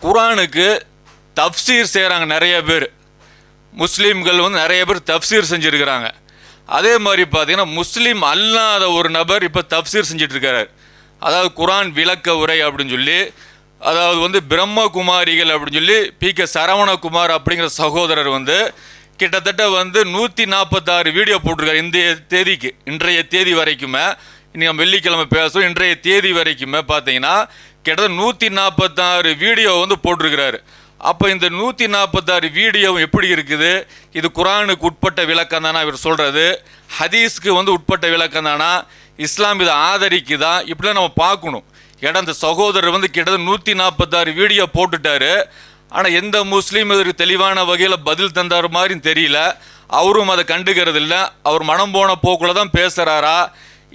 குர்ஆனுக்கு தஃப்சீர் செய்கிறாங்க நிறைய பேர். முஸ்லீம்கள் வந்து நிறைய பேர் தஃப்சீர் செஞ்சுருக்கிறாங்க. அதே மாதிரி பார்த்தீங்கன்னா முஸ்லீம் அல்லாத ஒரு நபர் இப்போ தஃப்சீர் செஞ்சிட்ருக்கிறார். அதாவது குர்ஆன் விளக்க உரை அப்படின்னு சொல்லி, அதாவது வந்து பிரம்மகுமாரிகள் அப்படின்னு சொல்லி பி.கே. சரவணகுமார் அப்படிங்கிற சகோதரர் வந்து கிட்டத்தட்ட வந்து 146 வீடியோ போட்டிருக்காரு. இன்றைய தேதி வரைக்குமே, இன்னைக்கு நம்ம வெள்ளிக்கிழமை பேசுகிறோம், இன்றைய தேதி வரைக்குமே பார்த்தீங்கன்னா கிட்டத்தட்ட 146 வீடியோ வந்து போட்டிருக்கிறாரு. அப்போ இந்த 146 வீடியோ எப்படி இருக்குது? இது குர்ஆனுக்கு உட்பட்ட விளக்கம் தானா இவர் சொல்கிறது? ஹதீஸ்க்கு வந்து உட்பட்ட விளக்கம் தானா? இஸ்லாம் இதை ஆதரிக்குதா? இப்படிலாம் நம்ம பார்க்கணும். ஏன்னா அந்த சகோதரர் வந்து கிட்டத்தட்ட 146 வீடியோ போட்டுட்டாரு. ஆனால் எந்த முஸ்லீம் இதற்கு தெளிவான வகையில் பதில் தந்தார் மாதிரியும் தெரியல. அவரும் அதை கண்டுக்கிறது இல்லை. அவர் மனம் போன போக்குள்ள தான் பேசுகிறாரா,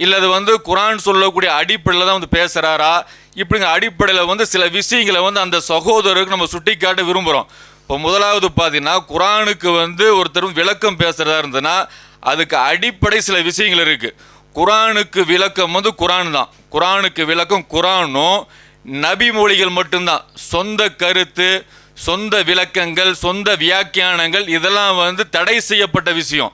இல்லை அது வந்து குர்ஆன் சொல்லக்கூடிய அடிப்படையில் தான் வந்து பேசுகிறாரா? இப்படிங்கிற அடிப்படையில் வந்து சில விஷயங்களை வந்து அந்த சகோதரருக்கு நம்ம சுட்டி காட்ட விரும்புகிறோம். இப்போ முதலாவது பார்த்தீங்கன்னா, குர்ஆனுக்கு வந்து ஒருத்தர் விளக்கம் பேசுகிறதா இருந்ததுன்னா அதுக்கு அடிப்படை சில விஷயங்கள் இருக்குது. குர்ஆனுக்கு விளக்கம் வந்து குர்ஆன் தான். குர்ஆனுக்கு விளக்கம் குர்ஆனும் நபி மொழிகள் மட்டும்தான். சொந்த கருத்து, சொந்த விளக்கங்கள், சொந்த வியாக்கியானங்கள் இதெல்லாம் வந்து தடை செய்யப்பட்ட விஷயம்.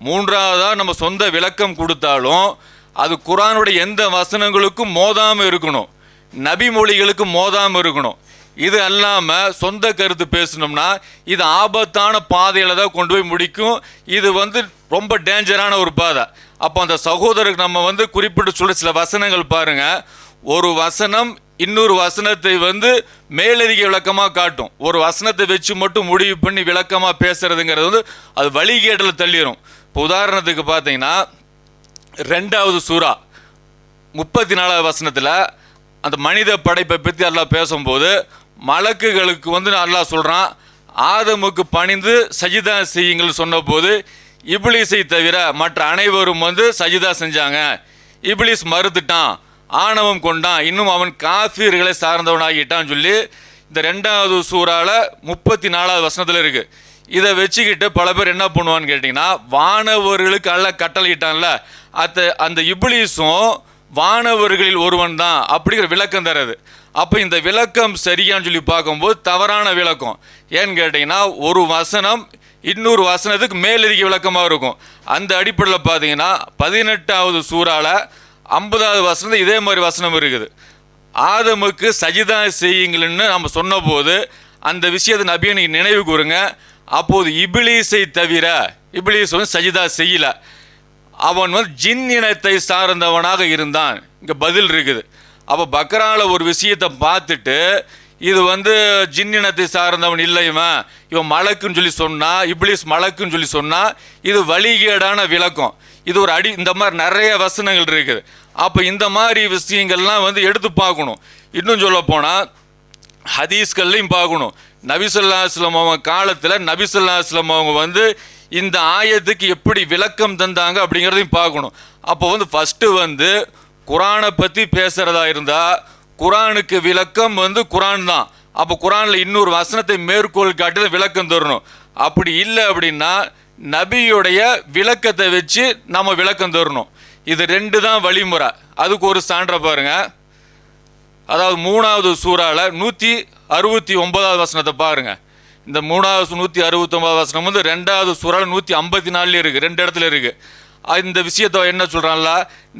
மூன்றாவதாக நம்ம சொந்த விளக்கம் கொடுத்தாலும் அது குர்ஆனுடைய எந்த வசனங்களுக்கும் மோதாமல் இருக்கணும், நபி மொழிகளுக்கு மோதாமல் இருக்கணும். இது அல்லாமல் சொந்த கருத்து பேசணும்னா இது ஆபத்தான பாதையில் தான் கொண்டு போய் முடிக்கும். இது வந்து ரொம்ப டேஞ்சரான ஒரு பாதை. அப்போ அந்த சகோதரருக்கு நம்ம வந்து குறிப்பிட்டு சொல்கிற சில வசனங்கள் பாருங்கள். ஒரு வசனம் இன்னொரு வசனத்தை வந்து மேலதிக விளக்கமாக காட்டும். ஒரு வசனத்தை வச்சு மட்டும் முடிவு பண்ணி விளக்கமாக பேசுகிறதுங்கிறது வந்து அது வழிகேட்டில் தள்ளிடும். இப்போ உதாரணத்துக்கு பார்த்தீங்கன்னா 2வது சூரா 34வது வசனத்தில் அந்த மனித படைப்பை பற்றி அல்லாஹ் பேசும்போது மலக்குகளுக்கு வந்து அல்லாஹ் சொல்கிறான், ஆதமுக்கு பணிந்து சஜிதா செய்யுங்கள் சொன்னபோது இப்லீஸை தவிர மற்ற அனைவரும் வந்து சஜிதா செஞ்சாங்க. இப்லீஸ் மறுத்துட்டான், ஆணவம் கொண்டான், இன்னும் அவன் காஃபிர்களை சார்ந்தவனாகிட்டான்னு சொல்லி இந்த 2வது சூறாவில் 34வது வசனத்தில் இருக்குது. இதை வச்சுக்கிட்டு பல பேர் என்ன பண்ணுவான்னு கேட்டிங்கன்னா, வானவர்களுக்கு அல்லாஹ் கட்டளையிட்டான்ல, அந்த இப்லீஸும் வானவர்களில் ஒருவன் தான் அப்படிங்கிற விளக்கம் தராது. அப்போ இந்த விளக்கம் சரியான்னு சொல்லி பார்க்கும்போது தவறான விளக்கம். ஏன்னு கேட்டிங்கன்னா, ஒரு வசனம் இன்னொரு வசனத்துக்கு மேலதிக விளக்கமாக இருக்கும். அந்த அடிப்படையில் பார்த்தீங்கன்னா 18வது சூறாவில் 50வது வசனம் இதே மாதிரி வசனம் இருக்குது. ஆதமுக்கு சஜிதா செய்யுங்கள்னு நம்ம சொன்ன போது அந்த விஷயத்தை நபியை நீங்கள் நினைவு கூறுங்க. அப்போது இப்லீஸை தவிர, இப்லீஸ் வந்து சஜிதா செய்யலை, அவன் வந்து ஜின் இனத்தை சார்ந்தவனாக இருந்தான். இங்கே பதில் இருக்குது. அப்போ பக்ராவில் ஒரு விஷயத்தை பார்த்துட்டு இது வந்து ஜின் இனத்தை சார்ந்தவன் இல்லை, இவன் மலக்குன்னு சொல்லி சொன்னால், இப்லீஸ் மலக்குன்னு சொல்லி சொன்னால் இது வழிகேடான விளக்கம். இது ஒரு இந்த மாதிரி நிறைய வசனங்கள் இருக்குது. அப்போ இந்த மாதிரி விஷயங்கள்லாம் வந்து எடுத்து பார்க்கணும். இன்னும் சொல்ல போனால் ஹதீஸ்கள்லையும் பார்க்கணும். நபி ஸல்லல்லாஹு அலைஹி வஸல்லம் அவங்க காலத்தில் நபி ஸல்லல்லாஹு அலைஹி வஸல்லம் அவங்க வந்து இந்த ஆயத்துக்கு எப்படி விளக்கம் தந்தாங்க அப்படிங்கிறதையும் பார்க்கணும். அப்போ வந்து ஃபஸ்ட்டு வந்து குர்ஆனை பற்றி பேசுகிறதா இருந்தால் குர்ஆனுக்கு விளக்கம் வந்து குர்ஆன் தான். அப்போ குர்ஆனில் இன்னொரு வசனத்தை மேற்கோள் காட்டி விளக்கம் தரணும். அப்படி இல்லை அப்படின்னா நபியுடைய விளக்கத்தை வச்சு நம்ம விளக்கம் தரணும். இது 2 தான் வழிமுறை. அதுக்கு ஒரு சான்றை பாருங்கள். அதாவது 3வது சூறாவில் 169வது வசனத்தை பாருங்கள். இந்த 3வது 169வது வசனம் வந்து 2வது சூறாவில் 154 இருக்குது, 2 இடத்துல இருக்குது. இந்த விஷயத்தை என்ன சொல்கிறான்ல,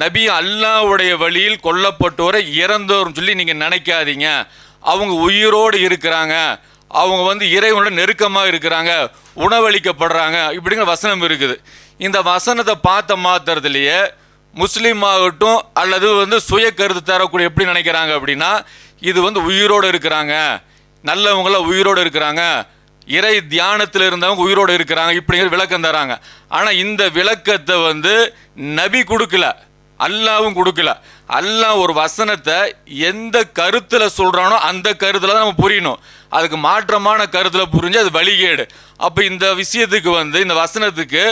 நபி அல்லாஹ்வுடைய வழியில் கொல்லப்பட்டோரை இறந்தோர்னு சொல்லி நீங்கள் நினைக்காதீங்க, அவங்க உயிரோடு இருக்கிறாங்க, அவங்க வந்து இறைவனோட நெருக்கமாக இருக்கிறாங்க, உணவளிக்கப்படுறாங்க, இப்படிங்கிற வசனம் இருக்குது. இந்த வசனத்தை பார்த்த மாத்திரத்திலேயே முஸ்லீம் ஆகட்டும் அல்லது வந்து சுய கருத்து தரக்கூடிய எப்படி நினைக்கிறாங்க அப்படின்னா, இது வந்து உயிரோடு இருக்கிறாங்க, நல்லவங்களாம் உயிரோடு இருக்கிறாங்க, இறை தியானத்தில் இருந்தவங்க உயிரோடு இருக்கிறாங்க, இப்படிங்கிற விளக்கம் தராங்க. ஆனால் இந்த விளக்கத்தை வந்து நபி கொடுக்கல, அல்லாவும் கொடுக்கல. அல்லாஹ் ஒரு வசனத்தை எந்த கருத்தில் சொல்கிறானோ அந்த கருத்தில் தான் நம்ம புரியணும். அதுக்கு மாற்றமான கருத்தில் புரிஞ்சு அது வழிகேடு. அப்போ இந்த விஷயத்துக்கு வந்து இந்த வசனத்துக்கு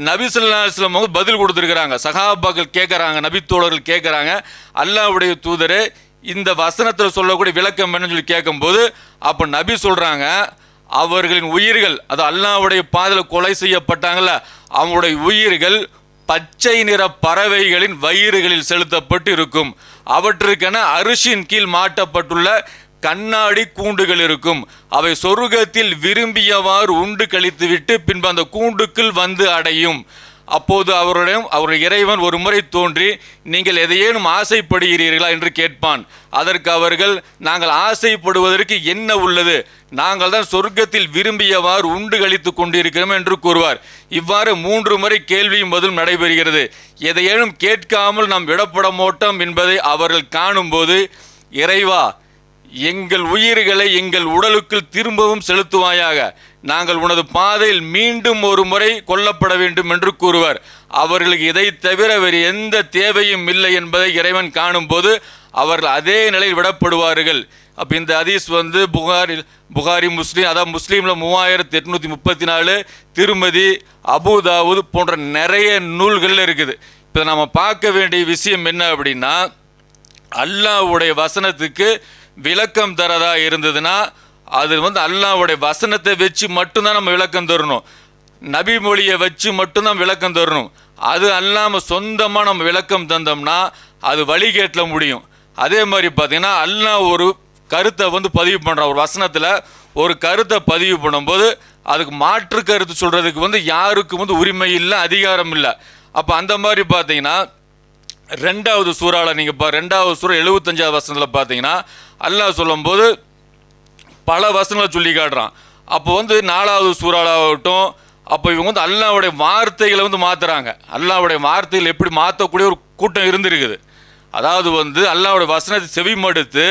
நபி ஸல்லல்லாஹு அலைஹி வஸல்லம் வந்து பதில் கொடுத்துருக்குறாங்க. சஹாபாக்கள் கேட்குறாங்க, நபித்தோழர்கள் கேட்குறாங்க, அல்லாஹ்வுடைய தூதரே இந்த வசனத்தில் சொல்லக்கூடிய விளக்கம் என்னன்னு சொல்லி கேட்கும்போது அப்போ நபி சொல்கிறாங்க, அவர்களின் உயிர்கள், அது அல்லாஹ்வுடைய பாதையில் கொலை செய்யப்பட்டாங்கல்ல, அவங்களுடைய உயிர்கள் பச்சை நிற பறவைகளின் வயிறுகளில் செலுத்தப்பட்டு இருக்கும். அவற்றுக்கென அரிசியின் கீழ் மாட்டப்பட்டுள்ள கண்ணாடி கூண்டுகள் இருக்கும். அவை சொர்க்கத்தில் விரும்பியவாறு உண்டு கழித்துவிட்டு பின்பு அந்த கூண்டுக்குள் வந்து அடையும். அப்போது அவருடைய இறைவன் ஒரு முறை தோன்றி, நீங்கள் எதையேனும் ஆசைப்படுகிறீர்களா என்று கேட்பான். அதற்கு அவர்கள், நாங்கள் ஆசைப்படுவதற்கு என்ன உள்ளது, நாங்கள் தான் சொர்க்கத்தில் விரும்பியவாறு உண்டு கழித்து கொண்டிருக்கிறோம் என்று கூறுவார். இவ்வாறு 3 முறை கேள்வியும் பதிலும் நடைபெறுகிறது. எதையேனும் கேட்காமல் நாம் விடப்பட மாட்டோம் என்பதை அவர்கள் காணும்போது, இறைவா, எங்கள் உயிர்களை எங்கள் உடலுக்குள் திரும்பவும் செலுத்துவாயாக, நாங்கள் உனது பாதையில் மீண்டும் ஒரு முறை கொல்லப்பட வேண்டும் என்று கூறுவார். அவர்களுக்கு இதை தவிர வேறு எந்த தேவையும் இல்லை என்பதை இறைவன் காணும்போது அவர்கள் அதே நிலையில் விடப்படுவார்கள். அப்போ இந்த ஹதீஸ் புகாரி முஸ்லீம், அதாவது முஸ்லீமில் 3834, திருமதி, அபூதாவூத் போன்ற நிறைய நூல்கள் இருக்குது. இப்போ நம்ம பார்க்க வேண்டிய விஷயம் என்ன அப்படின்னா, அல்லாஹ்வுடைய வசனத்துக்கு விளக்கம் தரதா இருந்ததுன்னா அது அல்லாஹ்வுடைய வசனத்தை வச்சு மட்டும்தான் நம்ம விளக்கம் தரணும். நபி மொழியை வச்சு மட்டும்தான் விளக்கம் தரணும். அது அல்லாமல் சொந்தமாக நம்ம விளக்கம் தந்தோம்னா அது வழிகேட்டில் முடியும். அதே மாதிரி பார்த்தீங்கன்னா, அல்லாஹ் ஒரு கருத்தை பதிவு பண்ணுறான். ஒரு வசனத்தில் ஒரு கருத்தை பதிவு பண்ணும்போது அதுக்கு மாற்று கருத்து சொல்கிறதுக்கு யாருக்கும் உரிமை இல்லை, அதிகாரம் இல்லை. அப்போ அந்த மாதிரி பார்த்தீங்கன்னா 2வது சூறாவில் நீங்கள் 2வது சூறா 75வது வசனத்தில் பார்த்தீங்கன்னா அல்லாஹ் சொல்லும்போது பல வசனங்களை சொல்லி காட்டுறான். அப்போ 4வது சூறாவாகட்டும், அப்போ இவங்க அல்லாஹ்வுடைய வார்த்தைகளை மாற்றுறாங்க. அல்லாஹ்வுடைய வார்த்தைகள் எப்படி மாற்றக்கூடிய ஒரு கூட்டம் இருந்திருக்குது. அதாவது அல்லாஹ்வுடைய வசனத்தை செவிமடுத்து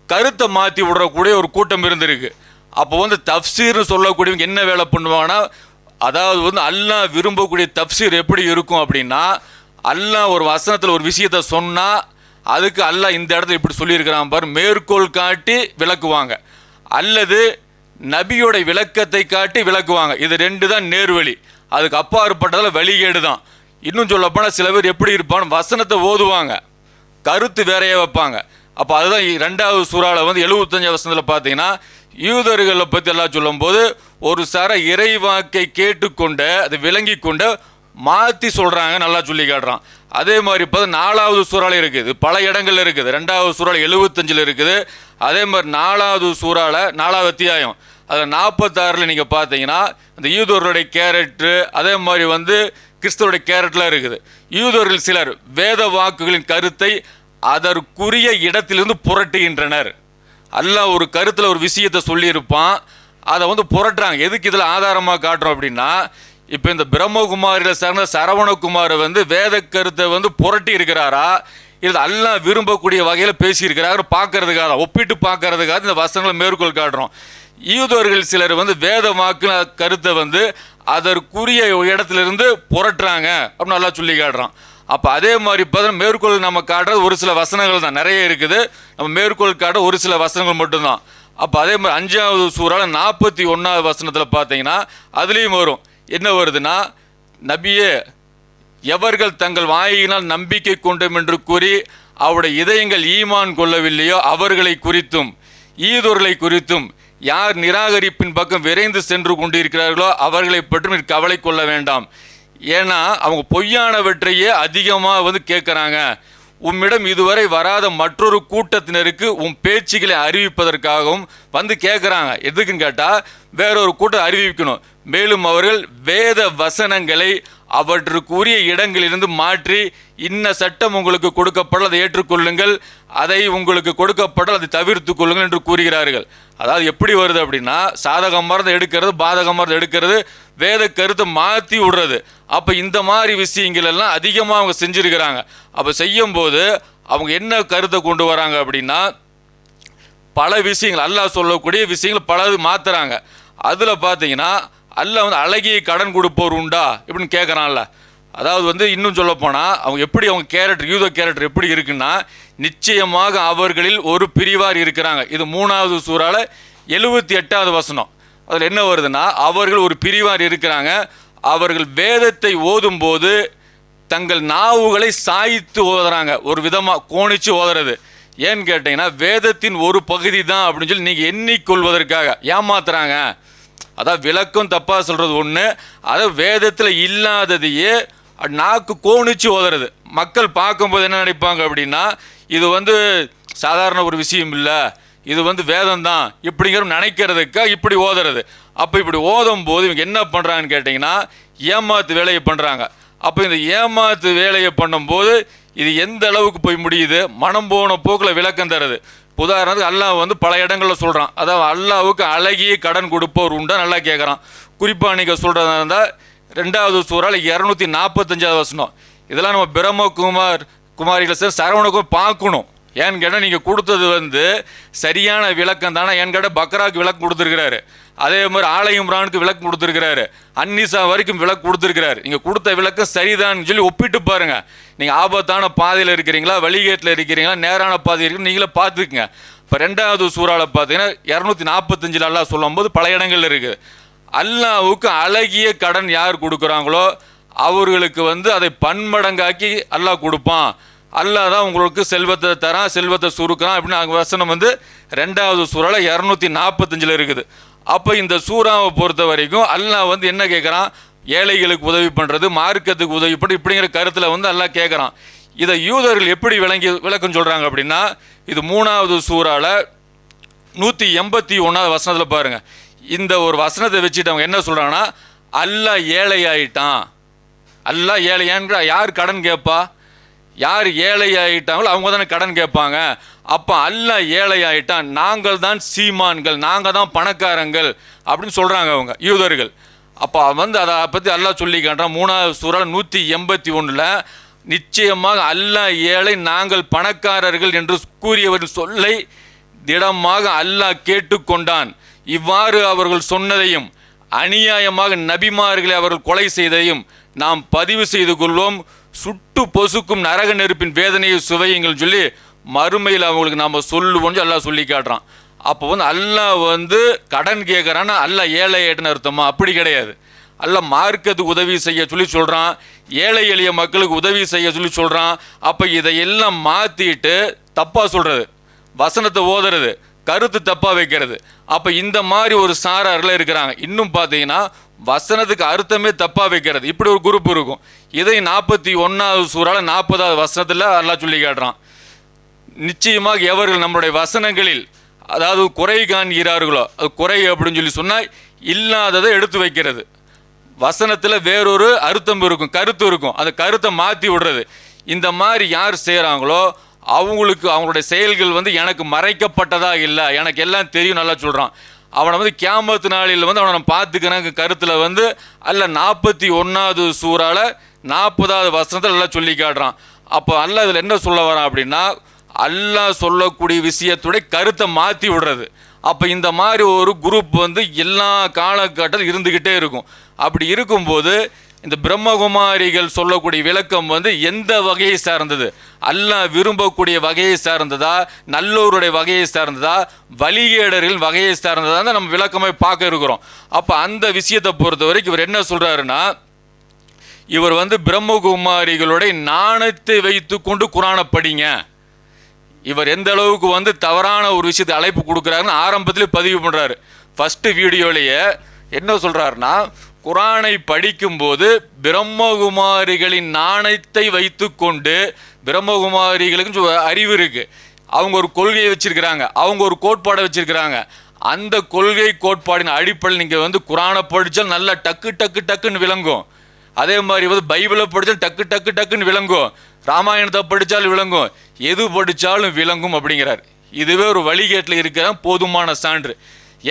கருத்தை மாற்றி விடக்கூடிய ஒரு கூட்டம் இருந்திருக்கு. அப்போ தஃப்சீர்னு சொல்லக்கூடியவங்க என்ன வேலை பண்ணுவாங்கன்னா, அதாவது அல்லாஹ் விரும்பக்கூடிய தஃப்சீர் எப்படி இருக்கும் அப்படின்னா, அல்லாஹ் ஒரு வசனத்தில் ஒரு விஷயத்தை சொன்னால் அதுக்கு அல்லாஹ் இந்த இடத்துல இப்படி சொல்லியிருக்கிறான் பாரு, மேற்கோள் காட்டி விளக்குவாங்க, அல்லது நபியோட விளக்கத்தை காட்டி விளக்குவாங்க. இது 2 தான் நேர்வழி. அதுக்கு அப்பாற்பட்டதில் வழிகேடு தான். இன்னும் சொல்லப்போனால் சில பேர் எப்படி இருப்பான்னு வசனத்தை ஓதுவாங்க, கருத்து வேறையே வைப்பாங்க. அப்போ அதுதான் 2வது சூறாவில் 75 வசனத்தில் பார்த்தீங்கன்னா யூதர்களை பற்றி எல்லாம் சொல்லும்போது ஒரு சார இறைவாக்கை கேட்டுக்கொண்ட அதை விளங்கி கொண்ட மாற்றி சொல்கிறாங்க, நல்லா சொல்லி காட்டுறான். அதே மாதிரி இப்போ 4வது சூறாவில் இருக்குது, பல இடங்கள் இருக்குது. 2வது சூறாவில் 75 இருக்குது. அதே மாதிரி 4வது சூறாவில் 4வது அத்தியாயம் அதில் 46 நீங்கள் பார்த்தீங்கன்னா இந்த யூதர்களுடைய கேரக்டரு, அதே மாதிரி கிறிஸ்தவருடைய கேரக்டர்லாம் இருக்குது. யூதர்கள் சிலர் வேத வாக்குகளின் கருத்தை அதற்குரிய இடத்திலிருந்து புரட்டுகின்றனர். அல்லாஹ் ஒரு கருத்தில் ஒரு விஷயத்தை சொல்லியிருப்பான், அதை புரட்டுறாங்க. எதுக்கு இதில் ஆதாரமாக காட்டுறோம் அப்படின்னா, இப்போ இந்த பிரம்மகுமாரில் சார்ந்த சரவணகுமார் வேத கருத்தை புரட்டி இருக்கிறாரா, இது அல்லாஹ் விரும்பக்கூடிய வகையில் பேசியிருக்கிறாரு பார்க்கறதுக்காக, ஒப்பிட்டு பார்க்கறதுக்காக இந்த வசனங்களை மேற்கோள் காட்டுறோம். யூதர்கள் சிலர் வேத வாக்கு கருத்தை அதற்குரிய இடத்திலிருந்து புரட்டுறாங்க அப்படின்னு நல்லா சொல்லி காட்டுறான். அப்போ அதே மாதிரி இப்போ மேற்கோள் நம்ம காட்டுறது ஒரு சில வசனங்கள் தான், நிறைய இருக்குது. நம்ம மேற்கோள் காட்டுற ஒரு சில வசனங்கள் மட்டும்தான். அப்போ அதே மாதிரி 5வது சூறாவில் 41வது வசனத்தில் பார்த்தீங்கன்னா அதுலேயும் வரும். என்ன வருதுன்னா, நபியே, எவர்கள் தங்கள் வாயினால் நம்பிக்கை கொண்டோம் என்று கூறி அவருடைய இதயங்கள் ஈமான் கொள்ளவில்லையோ அவர்களை குறித்தும் ஈதோர்களை குறித்தும் யார் நிராகரிப்பின் பக்கம் விரைந்து சென்று கொண்டிருக்கிறார்களோ அவர்களை பற்றி கவலை கொள்ள வேண்டாம். ஏன்னா அவங்க பொய்யானவற்றையே அதிகமாக கேட்குறாங்க. உம்மிடம் இதுவரை வராத மற்றொரு கூட்டத்தினருக்கு உன் பேச்சுகளை அறிவிப்பதற்காகவும் கேட்குறாங்க. எதுக்குன்னு கேட்டால் வேறொரு கூட்டம் அறிவிக்கணும். மேலும் அவர்கள் வேத வசனங்களை அவற்றுக்குரிய இடங்களிலிருந்து மாற்றி, இன்ன சட்டம் உங்களுக்கு கொடுக்கப்படல் அதை ஏற்றுக்கொள்ளுங்கள், அதை உங்களுக்கு கொடுக்கப்படல் அதை தவிர்த்து கொள்ளுங்கள் என்று கூறுகிறார்கள். அதாவது எப்படி வருது அப்படின்னா, சாதகமாக எடுக்கிறது, பாதகமாக எடுக்கிறது, வேத கருத்தை மாற்றி விடுறது. அப்போ இந்த மாதிரி விஷயங்கள் எல்லாம் அதிகமாக அவங்க செஞ்சுருக்கிறாங்க. அப்போ செய்யும்போது அவங்க என்ன கருத்தை கொண்டு வராங்க அப்படின்னா, பல விஷயங்கள் அல்லாஹ் சொல்லக்கூடிய விஷயங்கள் பலது மாற்றுறாங்க. அதில் பார்த்தீங்கன்னா அல்லாஹ் அழகிய கடன் கொடுப்போர் உண்டா இப்படின்னு கேட்குறான்ல. அதாவது இன்னும் சொல்லப்போனால் அவங்க எப்படி அவங்க கேரக்டர், யூத கேரக்டர் எப்படி இருக்குன்னா, நிச்சயமாக அவர்களில் ஒரு பிரிவார் இருக்கிறாங்க. இது 3வது சூறாவில் 78வது வசனம். அதில் என்ன வருதுன்னா, அவர்கள் ஒரு பிரிவார் இருக்கிறாங்க. அவர்கள் வேதத்தை ஓதும்போது தங்கள் நாவுகளை சாய்த்து ஓதுறாங்க, ஒரு விதமாக கோணிச்சு ஓதுறது. ஏன்னு கேட்டிங்கன்னா, வேதத்தின் ஒரு பகுதி தான் அப்படின்னு சொல்லி நீங்கள் எண்ணிக்கொள்வதற்காக ஏமாத்துறாங்க. அதான் விளக்கம் தப்பாக சொல்கிறது ஒன்று, அதை வேதத்தில் இல்லாததையே நாக்கு கோணிச்சு ஓதுறது. மக்கள் பார்க்கும்போது என்ன நினைப்பாங்க அப்படின்னா, இது வந்து சாதாரண ஒரு விஷயம் இல்லை, இது வந்து வேதம் தான் இப்படிங்கிற நினைக்கிறதுக்கா இப்படி ஓதுறது. அப்போ இப்படி ஓதும் போது இவங்க என்ன பண்ணுறாங்கன்னு கேட்டிங்கன்னா, ஏமாத்து வேலையை பண்ணுறாங்க. அப்போ இந்த ஏமாத்து வேலையை பண்ணும்போது இது எந்த அளவுக்கு போய் முடியுது, மனம் போன போக்கில் விளக்கம் தருது. உதாரணத்துக்கு அல்லாஹ் வந்து பல இடங்களில் சொல்கிறான், அதாவது அல்லாஹ்வுக்கு அழகிய கடன் கொடுப்போர் உண்டா நல்லா கேட்குறான். குறிப்பாக நீங்கள் சொல்கிறதா இருந்தால் 2வது சூறால 245வது வசனம். இதெல்லாம் நம்ம குமாரிகள் சரவணுக்கும் பார்க்கணும். ஏன்னு கேட்டால் நீங்கள் கொடுத்தது வந்து சரியான விளக்கம் தானே. ஏன்னு கேட்டால் பக்ராவுக்கு விளக்கம் கொடுத்துருக்கிறாரு, அதே மாதிரி ஆலை இம்ரானுக்கு விளக்கம் கொடுத்துருக்கிறாரு, அன்னிசா வரைக்கும் விளக்கம் கொடுத்துருக்கிறாரு. நீங்கள் கொடுத்த விளக்கம் சரிதான்னு சொல்லி ஒப்பிட்டு பாருங்கள். நீங்கள் ஆபத்தான பாதையில் இருக்கிறீங்களா, வழிகேட்டில் இருக்கிறீங்களா, நேரான பாதை இருக்குன்னு நீங்களே பார்த்துக்குங்க. இப்போ 2வது சூறாவில் பார்த்தீங்கன்னா 245 அல்லாஹ் சொல்லும் போது பல இடங்கள்ல இருக்குது. அல்லாஹ்வுக்கு அழகிய கடன் யார் கொடுக்குறாங்களோ அவர்களுக்கு வந்து அதை பன்மடங்காக்கி அல்லாஹ் கொடுப்பான். அல்லாஹ் தான் உங்களுக்கு செல்வத்தை தரான், செல்வத்தை சுருக்கிறான் அப்படின்னு வசனம் வந்து 2வது சூறாவில் 245 இருக்குது. அப்போ இந்த சூறாவை பொறுத்த வரைக்கும் அல்லாஹ் வந்து என்ன கேட்குறான், ஏழைகளுக்கு உதவி பண்ணுறது, மார்க்கத்துக்கு உதவி பண்ணுறது இப்படிங்கிற கருத்தில் வந்து அல்லாஹ் கேட்குறான். இதை யூதர்கள் எப்படி விளக்கம் சொல்கிறாங்க அப்படின்னா, இது 3வது சூறாவில் 181வது வசனத்தில் பாருங்கள். இந்த ஒரு வசனத்தை வச்சுட்டு அவங்க என்ன சொல்கிறாங்கன்னா, அல்லாஹ் ஏழை ஆயிட்டான். அல்லாஹ் ஏழையான்ற யார் கடன் கேட்பா, யார் ஏழை ஆகிட்டாங்களோ அவங்க தானே கடன் கேட்பாங்க. அப்போ அல்லாஹ் ஏழை ஆகிட்டான், நாங்கள் தான் சீமான்கள், நாங்கள் தான் பணக்காரங்கள் அப்படின்னு சொல்கிறாங்க அவங்க யூதர்கள். அப்போ வந்து அதை பற்றி அல்லாஹ் சொல்லி காட்டுறான் 3வது சூறா 181. நிச்சயமாக அல்லாஹ் ஏழை, நாங்கள் பணக்காரர்கள் என்று கூறியவரின் சொல்லை திடமாக அல்லாஹ் கேட்டுக்கொண்டான். இவ்வாறு அவர்கள் சொன்னதையும் அநியாயமாக நபிமார்களை அவர்கள் கொலை செய்ததையும் நாம் பதிவு செய்து கொள்வோம். சுட்டு பொசுக்கும் நரக நெருப்பின் வேதனையை சுவையுங்கள் சொல்லி மறுமையில் அவங்களுக்கு நாம் சொல்லுவோம்னு அல்லாஹ் சொல்லி காட்டுறான். அப்போ வந்து அல்லாஹ் வந்து கடன் கேட்குறான்னா அல்லாஹ் ஏழை ஏட்டுன்னு அர்த்தமா? அப்படி கிடையாது. அல்லாஹ் மார்க்கத்துக்கு உதவி செய்ய சொல்லி சொல்கிறான், ஏழை எளிய மக்களுக்கு உதவி செய்ய சொல்லி சொல்கிறான். அப்போ இதையெல்லாம் மாற்றிட்டு தப்பாக சொல்கிறது, வசனத்தை ஓதுறது, கருத்து தப்பாக வைக்கிறது. அப்போ இந்த மாதிரி ஒரு சாராரில் இருக்கிறாங்க. இன்னும் பார்த்தீங்கன்னா வசனத்துக்கு அர்த்தமே தப்பாக வைக்கிறது, இப்படி ஒரு குரூப் இருக்கும். இதை 41வது சூறால 40வது வசனத்தில் அல்லாஹ் சொல்லி காட்டுறான். நிச்சயமாக எவர்கள் நம்மளுடைய வசனங்களில் அதாவது குறை காண்கிறார்களோ, அது குறை அப்படின்னு சொல்லி சொன்னால் இல்லாததை எடுத்து வைக்கிறது. வசனத்தில் வேறொரு அர்த்தம் இருக்கும், கருத்து இருக்கும், அந்த கருத்தை மாற்றி விடுறது. இந்த மாதிரி யார் செய்கிறாங்களோ அவங்களுக்கு அவங்களுடைய செயல்கள் வந்து எனக்கு மறைக்கப்பட்டதா இல்லை, எனக்கு எல்லாம் தெரியும் நல்லா சொல்கிறான். அவனை வந்து கியாமத்து நாளில் வந்து அவனை பார்த்துக்கிறாங்க கருத்தில் வந்து அல்ல 41வது சூறால 40வது வசனத்தில் எல்லாம் சொல்லி காட்டுறான். அப்போ அல்லாஹ் இதில் என்ன சொல்ல வரான் அப்படின்னா, அல்லாஹ் சொல்லக்கூடிய விஷயத்துடைய கருத்தை மாற்றி விடுறது. அப்போ இந்த மாதிரி ஒரு குரூப் வந்து எல்லா காலகட்டத்தில் இருந்துக்கிட்டே இருக்கும். அப்படி இருக்கும்போது இந்த பிரம்மகுமாரிகள் சொல்லக்கூடிய விளக்கம் வந்து எந்த வகையை சார்ந்தது? அல்லாஹ் விரும்பக்கூடிய வகையை சார்ந்ததா, நல்லோருடைய வகையை சார்ந்ததா, வழிகேடர்கள் வகையை சார்ந்ததா நம்ம விளக்கமாக பார்க்க இருக்கிறோம். அப்போ அந்த விஷயத்தை பொறுத்த வரைக்கும் இவர் என்ன சொல்கிறாருன்னா, இவர் வந்து பிரம்மகுமாரிகளுடைய நாணத்தை வைத்து கொண்டு குரானை படிங்க. இவர் எந்த அளவுக்கு வந்து தவறான ஒரு விஷயத்தை அழைப்பு கொடுக்குறாருன்னு ஆரம்பத்திலே பதிவு பண்ணுறாரு. ஃபஸ்ட்டு வீடியோலேயே என்ன சொல்கிறாருன்னா, குரானை படிக்கும்போது பிரம்மகுமாரிகளின் நாணயத்தை வைத்து கொண்டு, பிரம்மகுமாரிகளுக்கு அறிவு இருக்குது, அவங்க ஒரு கொள்கையை வச்சுருக்கிறாங்க, அவங்க ஒரு கோட்பாடை வச்சுருக்கிறாங்க. அந்த கொள்கை கோட்பாடின் அடிப்படையில் நீங்கள் வந்து குரானை படித்தால் நல்லா டக்கு டக்கு டக்குன்னு விளங்கும். அதே மாதிரி வந்து பைபிளை படித்தால் டக்கு டக்கு டக்குன்னு விளங்கும், ராமாயணத்தை படித்தாலும் விளங்கும், எது படித்தாலும் விளங்கும் அப்படிங்கிறார். இதுவே ஒரு வழிகேட்டில் இருக்கிற போதுமான சான்று.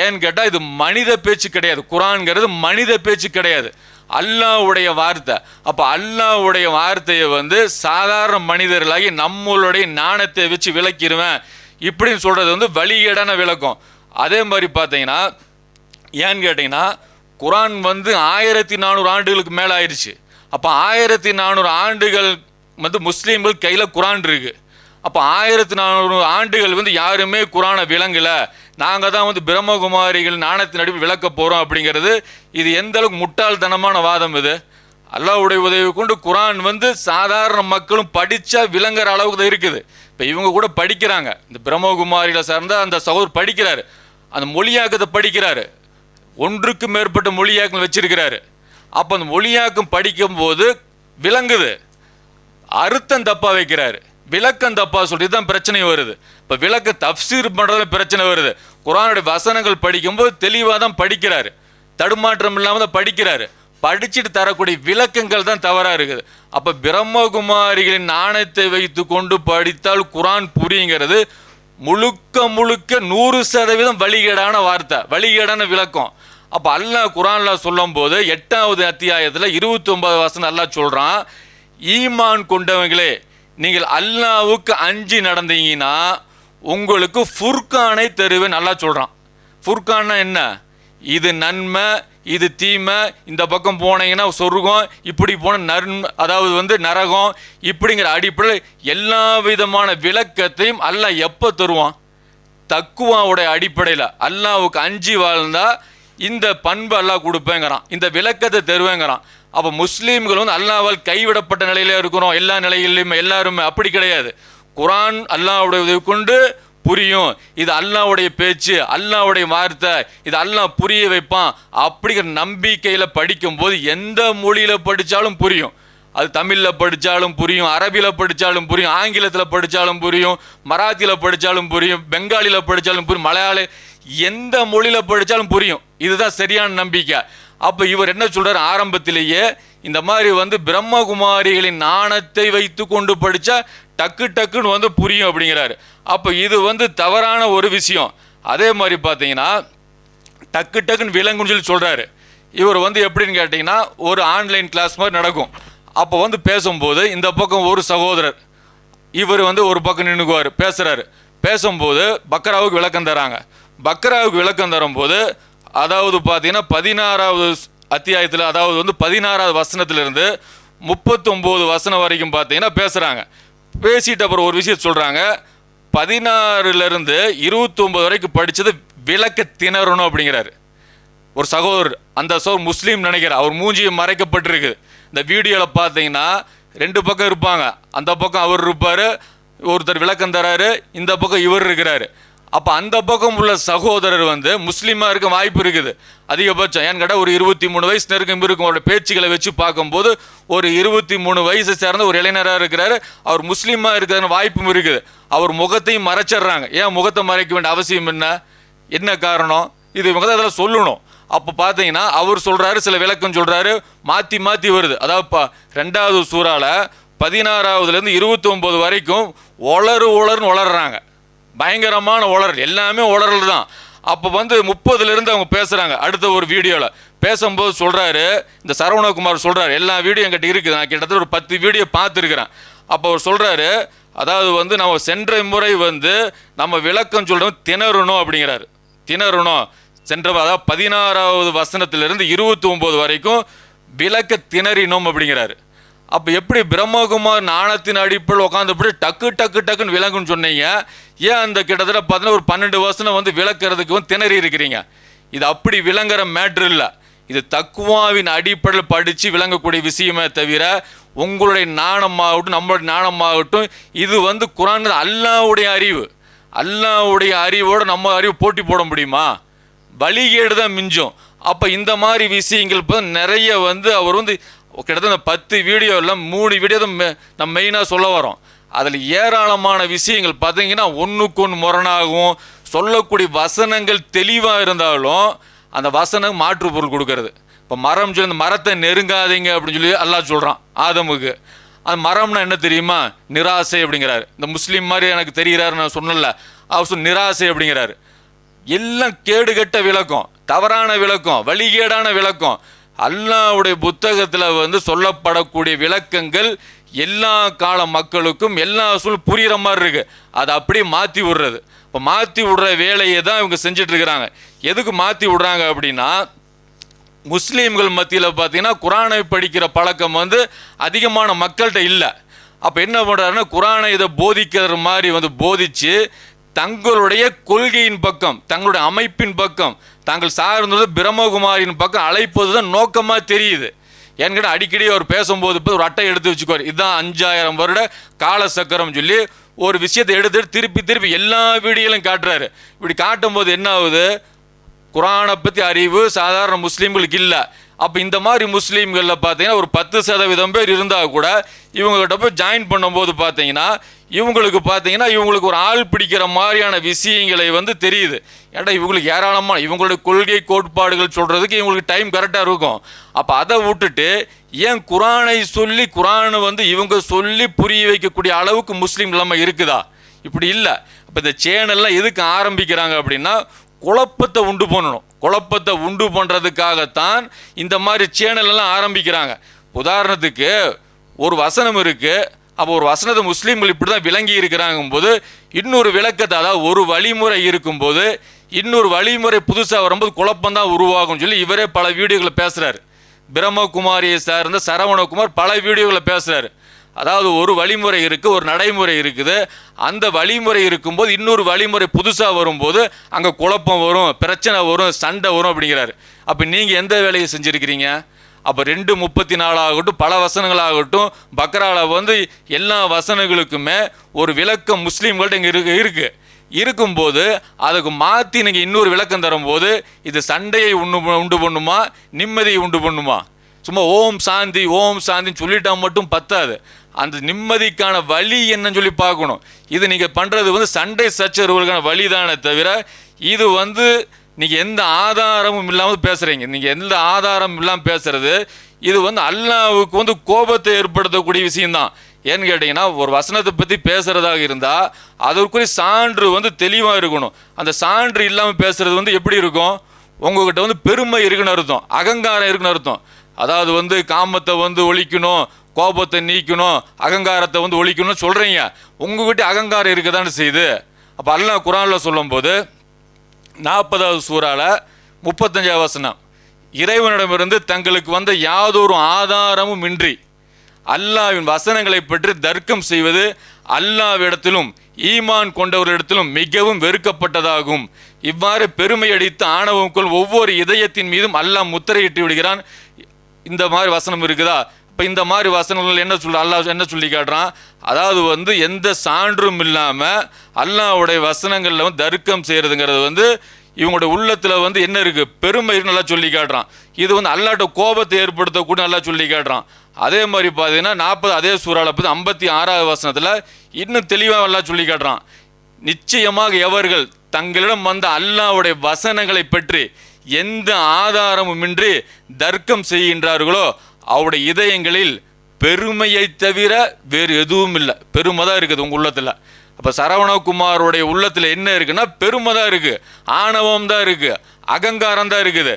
ஏன்னு கேட்டால் இது மனித பேச்சு கிடையாது, குரான்ங்கிறது மனித பேச்சு கிடையாது, அல்லாஹ்வுடைய வார்த்தை. அப்போ அல்லாஹ்வுடைய வார்த்தையை வந்து சாதாரண மனிதர்களாகி நம்மளுடைய நாணத்தை வச்சு விளக்கிடுவேன் இப்படின்னு சொல்கிறது வந்து வழிகேடான விளக்கம். அதே மாதிரி பார்த்தீங்கன்னா ஏன்னு கேட்டிங்கன்னா குரான் வந்து 1400 ஆண்டுகளுக்கு மேலே ஆயிடுச்சு. அப்போ 1400 ஆண்டுகள் வந்து முஸ்லீம்கள் கையில் குரான் இருக்குது. அப்போ 1400 ஆண்டுகள் வந்து யாருமே குரானை விளங்கலை, நாங்கள் தான் வந்து பிரம்மகுமாரிகள் நாணயத்தின் அடிப்படையில் விளக்க போகிறோம் அப்படிங்கிறது இது எந்த அளவுக்கு முட்டாள்தனமான வாதம் இது? அல்லாஹ்வுடைய உதவி கொண்டு குரான் வந்து சாதாரண மக்களும் படித்தா விளங்குற அளவுக்கு தான் இருக்குது. இப்போ இவங்க கூட படிக்கிறாங்க, இந்த பிரம்மகுமாரிகளை சார்ந்த அந்த சகோதரர் படிக்கிறாரு, அந்த மொழியாக்கத்தை படிக்கிறாரு, ஒன்றுக்கு மேற்பட்ட மொழியாக்கம் வச்சிருக்கிறாரு. அப்போ அந்த மொழியாக்கம் படிக்கும்போது விளங்குது, அர்த்தம் தப்பா வைக்கிறாரு, விளக்கம் தப்பா சொல்லி தான் பிரச்சனை வருது. இப்போ விளக்க தஃப்சீர் பண்ணுறதுல பிரச்சனை வருது. குர்ஆனுடைய வசனங்கள் படிக்கும்போது தெளிவாக தான் படிக்கிறாரு, தடுமாற்றம் இல்லாமல் தான் படிக்கிறாரு. படிச்சுட்டு தரக்கூடிய விளக்கங்கள் தான் தவறாக இருக்குது. அப்போ பிரம்மகுமாரிகளின் நாணயத்தை வைத்து கொண்டு படித்தால் குர்ஆன் புரியுங்கிறது முழுக்க முழுக்க 100% வழிகேடான வார்த்தை, வழிகேடான விளக்கம். அப்போ அல்லாஹ் குர்ஆனில் சொல்லும் போது 8வது அத்தியாயத்தில் 29 வசனம் அல்லாஹ் சொல்கிறான், ஈமான் கொண்டவங்களே நீங்கள் அல்லாஹ்வுக்கு அஞ்சி நடந்தீங்கன்னா உங்களுக்கு ஃபுர்கானை தருவேன் அல்லாஹ் சொல்கிறான். ஃபுர்கான்னா என்ன? இது நன்மை, இது தீமை, இந்த பக்கம் போனீங்கன்னா சொர்க்கம், இப்படி போன அதாவது நரகம், இப்படிங்கிற அடிப்படையில் எல்லா விதமான விளக்கத்தையும் அல்லாஹ் எப்போ தருவான்? தக்குவாவுடைய அடிப்படையில் அல்லாஹ்வுக்கு அஞ்சி வாழ்ந்தா இந்த பண்பு அல்லாஹ் கொடுப்பேங்கிறான், இந்த விளக்கத்தை தருவேங்கிறான். அப்போ முஸ்லீம்கள் அல்லாஹ்வால் கைவிடப்பட்ட நிலையில இருக்கிறோம், எல்லா நிலையிலையுமே எல்லாருமே அப்படி கிடையாது. குர்ஆன் அல்லாஹ்வுடைய உதவி கொண்டு புரியும், இது அல்லாஹ்வுடைய பேச்சு, அல்லாஹ்வுடைய வார்த்தை, இது அல்லாஹ் புரிய வைப்பான் அப்படிங்கிற நம்பிக்கையில் படிக்கும்போது எந்த மொழியில் படித்தாலும் புரியும். அது தமிழில் படித்தாலும் புரியும், அரபியில் படித்தாலும் புரியும், ஆங்கிலத்தில் படித்தாலும் புரியும், மராத்தியில் படித்தாலும் புரியும், பெங்காலியில் படித்தாலும் புரியும், மலையாள எந்த மொழியில் படித்தாலும் புரியும். இதுதான் சரியான நம்பிக்கை. அப்போ இவர் என்ன சொல்கிறார்? ஆரம்பத்திலேயே இந்த மாதிரி பிரம்மகுமாரிகளின் நாணத்தை வைத்து கொண்டு படித்தா டக்கு டக்குன்னு புரியும் அப்படிங்கிறாரு. அப்போ இது தவறான ஒரு விஷயம். அதே மாதிரி பார்த்தீங்கன்னா டக்கு டக்குன்னு விளங்குன்னு சொல்லி சொல்கிறாரு. இவர் எப்படின்னு கேட்டிங்கன்னா ஒரு ஆன்லைன் கிளாஸ் மாதிரி நடக்கும். அப்போ பேசும்போது இந்த பக்கம் ஒரு சகோதரர் இவர் ஒரு பக்கம் நின்றுக்குவார், பேசுகிறாரு. பேசும்போது பக்ராவுக்கு விளக்கம் தராங்க. பக்ராவுக்கு விளக்கம் தரும்போது அதாவது பார்த்தீங்கன்னா 16வது அத்தியாயத்தில் அதாவது 16வது வசனத்திலிருந்து 39 வசனம் வரைக்கும் பார்த்தீங்கன்னா பேசுகிறாங்க. பேசிட்டு அப்புறம் ஒரு விஷயம் சொல்கிறாங்க, 16லேருந்து 29 வரைக்கும் படித்தது விளக்க திணறணும் அப்படிங்கிறாரு ஒரு சகோதரர். அந்த சகோதரர் முஸ்லீம் நினைக்கிறார், அவர் மூஞ்சியை மறைக்கப்பட்டிருக்கு. இந்த வீடியோவில் பார்த்தீங்கன்னா 2 பக்கம் இருப்பாங்க, அந்த பக்கம் அவர் இருப்பார், ஒருத்தர் விளக்கம் தராரு, இந்த பக்கம் இவர் இருக்கிறாரு. அப்போ அந்த பக்கம் உள்ள சகோதரர் முஸ்லீமாக இருக்க வாய்ப்பு இருக்குது அதிகபட்சம். ஏன்னு கேட்டால் ஒரு 23 வயசு நெருக்கம் இருக்கும். அவரோட பேச்சுக்களை வச்சு பார்க்கும்போது ஒரு 23 வயசை சேர்ந்த ஒரு இளைஞராக இருக்கிறாரு, அவர் முஸ்லீமாக இருக்கிற வாய்ப்பும் இருக்குது. அவர் முகத்தையும் மறைச்சிட்றாங்க. ஏன் முகத்தை மறைக்க வேண்டிய அவசியம் என்ன காரணம்? இது இவங்க தான் அதெல்லாம் சொல்லணும். அப்போ பார்த்தீங்கன்னா அவர் சொல்கிறாரு, சில விளக்கம் சொல்கிறாரு, மாற்றி மாற்றி வருது. அதாவது 2வது சூறாவில் 16வதுலேருந்து 29 வரைக்கும் உளருன்னு உளர்றாங்க, பயங்கரமான உளறல், எல்லாமே உளறல் தான். அப்போ 30லேருந்து அவங்க பேசுகிறாங்க. அடுத்த ஒரு வீடியோவில் பேசும்போது சொல்கிறாரு, இந்த சரவணகுமார் சொல்கிறாரு, எல்லா வீடியோ என்கிட்ட இருக்குது, நான் கிட்டத்தட்ட ஒரு 10 வீடியோ பார்த்துருக்குறேன். அப்போ அவர் சொல்கிறாரு, அதாவது நம்ம சென்ற முறை நம்ம விளக்கம் சொல்கிறோம் திணறணும் அப்படிங்கிறாரு. திணறணும் சென்ற அதாவது 16வது வசனத்திலிருந்து 29 வரைக்கும் விளக்க திணறினோம் அப்படிங்கிறாரு. அப்போ எப்படி பிரம்மகுமார் நாணத்தின் அடிப்படையில் உட்காந்துப்படி டக்கு டக்கு டக்குன்னு விளங்குன்னு சொன்னீங்க, ஏன் அந்த கிட்டத்தட்ட பார்த்தீங்கன்னா ஒரு 12 வசனம் விளக்குறதுக்கு திணறி இருக்கிறீங்க? இது அப்படி விளங்குற மேட்ரு இல்லை. இது தக்குவாவின் அடிப்படையில் படித்து விளங்கக்கூடிய விஷயமே தவிர உங்களுடைய நாணமாகட்டும் நம்மளுடைய நாணமாகட்டும் இது குர்ஆன் அல்லாஹ்வுடைய அறிவு. அல்லாஹ்வுடைய அறிவோடு நம்ம அறிவு போட்டி போட முடியுமா? வழிகேடு தான் மிஞ்சும். அப்போ இந்த மாதிரி விஷயங்கள் நிறைய அவர் கிட்டத்தட்ட 10 வீடியோவில் 3 வீடியோ தான் நம்ம மெயினாக சொல்ல வரோம். அதில் ஏராளமான விஷயங்கள் பார்த்தீங்கன்னா ஒன்றுக்கு ஒன்று முரணாகவும், சொல்லக்கூடிய வசனங்கள் தெளிவாக இருந்தாலும் அந்த வசனம் மாற்று பொருள் கொடுக்கறது. இப்போ மரம் சொல்லி அந்த மரத்தை நெருங்காதீங்க அப்படின்னு சொல்லி அல்லாஹ் சொல்கிறான் ஆதமுக்கு. அந்த மரம்னா என்ன தெரியுமா? நிராசை அப்படிங்கிறாரு. இந்த முஸ்லீம் மாதிரி எனக்கு தெரிகிறாரு நான் சொன்னல, அவர் நிராசை அப்படிங்கிறாரு. எல்லாம் கேடுகட்ட விளக்கம், தவறான விளக்கம், வழிகேடான விளக்கம். அல்லாஹ்வுடைய புத்தகத்தில் சொல்லப்படக்கூடிய விளக்கங்கள் எல்லா கால மக்களுக்கும் எல்லா சூழ் புரிகிற மாதிரி இருக்கு. அதை அப்படியே மாற்றி விடுறது. இப்போ மாற்றி விடுற வேலையை தான் இவங்க செஞ்சுட்டு இருக்கிறாங்க. எதுக்கு மாற்றி விடுறாங்க அப்படின்னா, முஸ்லீம்கள் மத்தியில் பார்த்தீங்கன்னா குர்ஆனை படிக்கிற பழக்கம் அதிகமான மக்கள்கிட்ட இல்லை. அப்போ என்ன பண்ணுறாருன்னா, குர்ஆனை இதை போதிக்கிற மாதிரி போதிச்சு தங்களுடைய கொள்கையின் பக்கம், தங்களுடைய அமைப்பின் பக்கம், தாங்கள் சார்ந்தது பிரம்மகுமாரின் பக்கம் அழைப்பது தான் நோக்கமாக தெரியுது. ஏன்னு அடிக்கடி அவர் பேசும்போது இப்போ ஒரு அட்டை எடுத்து வச்சுக்குவார், இதுதான் 5000 வருட காலசக்கரம் சொல்லி ஒரு விஷயத்தை எடுத்து திருப்பி திருப்பி எல்லா வீடியோலையும் காட்டுறாரு. இப்படி காட்டும் போது என்ன ஆகுது? குரானை பற்றி அறிவு சாதாரண முஸ்லீம்களுக்கு இல்லை. அப்போ இந்த மாதிரி முஸ்லீம்களில் பார்த்தீங்கன்னா ஒரு 10% பேர் இருந்தால் கூட இவங்ககிட்ட போய் ஜாயின் பண்ணும்போது பார்த்தீங்கன்னா இவங்களுக்கு ஒரு ஆள் பிடிக்கிற மாதிரியான விஷயங்களை வந்து தெரியுது. ஏன்னா இவங்களுக்கு ஏராளமான இவங்களுடைய கொள்கை கோட்பாடுகள் சொல்கிறதுக்கு இவங்களுக்கு டைம் கரெக்டாக இருக்கும். அப்போ அதை விட்டுட்டு ஏன் குரானை சொல்லி குரானை வந்து இவங்க சொல்லி புரிய வைக்கக்கூடிய அளவுக்கு முஸ்லீம் நிலைமை இருக்குதா? இப்படி இல்லை. இப்போ இந்த சேனல்லாம் எதுக்கு ஆரம்பிக்கிறாங்க அப்படின்னா குழப்பத்தை உண்டு பண்ணணும். குழப்பத்தை உண்டு பண்ணுறதுக்காகத்தான் இந்த மாதிரி சேனல் எல்லாம் ஆரம்பிக்கிறாங்க. உதாரணத்துக்கு ஒரு வசனம் இருக்குது, அப்போ ஒரு வசனத்தை முஸ்லீம்கள் இப்படி தான் விளங்கி இருக்கிறாங்கும் போது இன்னொரு விளக்கத்தை, அதாவது ஒரு வழிமுறை இருக்கும்போது இன்னொரு வழிமுறை புதுசாக வரும்போது குழப்பம்தான் உருவாகும் சொல்லி இவரே பல வீடியோக்களை பேசுகிறார். பிரம்மகுமாரியை சார்ந்த சரவணகுமார் பல வீடியோக்களை பேசுகிறார். அதாவது ஒரு வழிமுறை இருக்குது, ஒரு நடைமுறை இருக்குது. அந்த வழிமுறை இருக்கும்போது இன்னொரு வழிமுறை புதுசாக வரும்போது அங்கே குழப்பம் வரும், பிரச்சனை வரும், சண்டை வரும் அப்படிங்கிறாரு. அப்போ நீங்கள் எந்த வேலையை செஞ்சுருக்கிறீங்க? அப்போ 2:34 ஆகட்டும், பல வசனங்களாகட்டும், பக்ராவில் வந்து எல்லா வசனங்களுக்குமே ஒரு விளக்கம் முஸ்லீம்கள்ட்ட இங்கே இருக்குது. இருக்கும்போது அதுக்கு மாற்றி நீங்கள் இன்னொரு விளக்கம் தரும்போது இது சண்டையை உண்டு பண்ணுமா, நிம்மதியை உண்டு பண்ணுமா? சும்மா ஓம் சாந்தி ஓம் சாந்தின்னு சொல்லிட்டா மட்டும் பத்தாது. அந்த நிம்மதிக்கான வழி என்னன்னு சொல்லி பார்க்கணும். இது நீங்கள் பண்ணுறது வந்து சண்டை சச்சரவுகளுக்கான வழி தானே தவிர இது வந்து நீங்கள் எந்த ஆதாரமும் இல்லாமல் பேசுகிறீங்க. நீங்கள் எந்த ஆதாரமும் இல்லாமல் பேசுகிறது இது வந்து அல்லாஹ்வுக்கு வந்து கோபத்தை ஏற்படுத்தக்கூடிய விஷயம்தான். ஏன்னு கேட்டிங்கன்னா ஒரு வசனத்தை பற்றி பேசுகிறதாக இருந்தால் அதற்குரிய சான்று வந்து தெளிவாக இருக்கணும். அந்த சான்று இல்லாமல் பேசுகிறது வந்து எப்படி இருக்கும்? உங்கள்கிட்ட வந்து பெருமை இருக்குன்னு அர்த்தம், அகங்காரம் இருக்குன்னு அர்த்தம். அதாவது வந்து காமத்தை வந்து ஒழிக்கணும், கோபத்தை நீக்கணும், அகங்காரத்தை வந்து ஒழிக்கணும்னு சொல்கிறீங்க. உங்கள்கிட்ட அகங்காரம் இருக்கதான்னு செய்யுது. அப்போ அல்லாஹ் குர்ஆனில் சொல்லும்போது 40வது சூறாவில் 35வது வசனம், இறைவனிடமிருந்து தங்களுக்கு வந்த யாதொரு ஆதாரமும் இன்றி அல்லாஹ்வின் வசனங்களை பற்றி தர்க்கம் செய்வது அல்லாஹ்விடத்திலும் ஈமான் கொண்டவர்களிடத்திலும் மிகவும் வெறுக்கப்பட்டதாகும். இவ்வாறு பெருமை அடித்து ஆணவங்கள் ஒவ்வொரு இதயத்தின் மீதும் அல்லாஹ் முத்திரையிட்டு விடுகிறான். இந்த மாதிரி வசனம் இருக்குதா? இப்போ இந்த மாதிரி வசனங்கள் என்ன அல்லாஹ் என்ன சொல்லி காட்டுறான்? அதாவது வந்து எந்த சான்றும் இல்லாமல் அல்லாஹ்வுடைய வசனங்களில் வந்து தர்க்கம் செய்கிறதுங்கிறது வந்து இவங்களுடைய உள்ளத்தில் வந்து என்ன இருக்குது? பெருமை நல்லா சொல்லி காட்டுறான். இது வந்து அல்லாஹ்ட்ட கோபத்தை ஏற்படுத்தக்கூட நல்லா சொல்லி காட்டுறான். அதே மாதிரி பார்த்தீங்கன்னா அதே சூறாவில் 56வது வசனத்தில் இன்னும் தெளிவாக நல்லா சொல்லி காட்டுறான். நிச்சயமாக எவர்கள் தங்களிடம் வந்த அல்லாஹ்வுடைய வசனங்களை பற்றி எந்த ஆதாரமுமின்றி தர்க்கம் செய்கின்றார்களோ அவருடைய இதயங்களில் பெருமையை தவிர வேறு எதுவும் இல்லை. பெருமை தான் இருக்குது உங்கள் உள்ளத்தில். அப்போ சரவணகுமாரோடைய உள்ளத்தில் என்ன இருக்குன்னா பெருமை தான் இருக்குது, ஆணவம் தான் இருக்குது, அகங்காரம் தான் இருக்குது.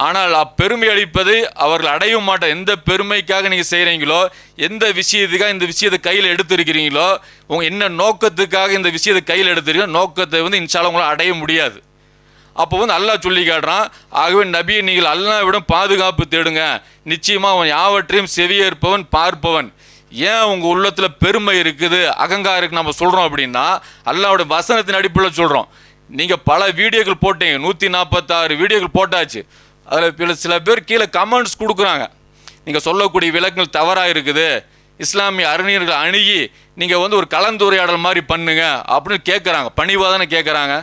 ஆனால் அப்பெருமை அளிப்பதை அவர்கள் அடையவும் மாட்டார். எந்த பெருமைக்காக நீங்கள் செய்கிறீங்களோ, எந்த விஷயத்துக்காக இந்த விஷயத்தை கையில் எடுத்திருக்கிறீங்களோ, உங்கள் என்ன நோக்கத்துக்காக இந்த விஷயத்தை கையில் எடுத்திருக்கீங்களோ நோக்கத்தை வந்து இன்ஷால்லா உங்களால் அடைய முடியாது. அப்போ வந்து அல்லாஹ் சொல்லி காட்டுறான், ஆகவே நபியை நீங்கள் அல்லாஹ்விடம் பாதுகாப்பு தேடுங்க, நிச்சயமாக அவன் யாவற்றையும் செவியேற்பவன் பார்ப்பவன். ஏன் உங்கள் உள்ளத்தில் பெருமை இருக்குது, அகங்காரம் இருக்குது நம்ம சொல்கிறோம் அப்படின்னா அல்லாஹ்வுடைய வசனத்தின் அடிப்படையில் சொல்கிறோம். நீங்கள் பல வீடியோக்கள் போட்டீங்க, 146 வீடியோக்கள் போட்டாச்சு. அதில் சில பேர் கீழே கமெண்ட்ஸ் கொடுக்குறாங்க, நீங்கள் சொல்லக்கூடிய விளக்கங்கள் தவறாக இருக்குது, இஸ்லாமிய அறிஞர்களை அணுகி நீங்கள் வந்து ஒரு கலந்துரையாடல் மாதிரி பண்ணுங்க அப்படின்னு கேட்குறாங்க, பணிவாக தானே கேட்குறாங்க.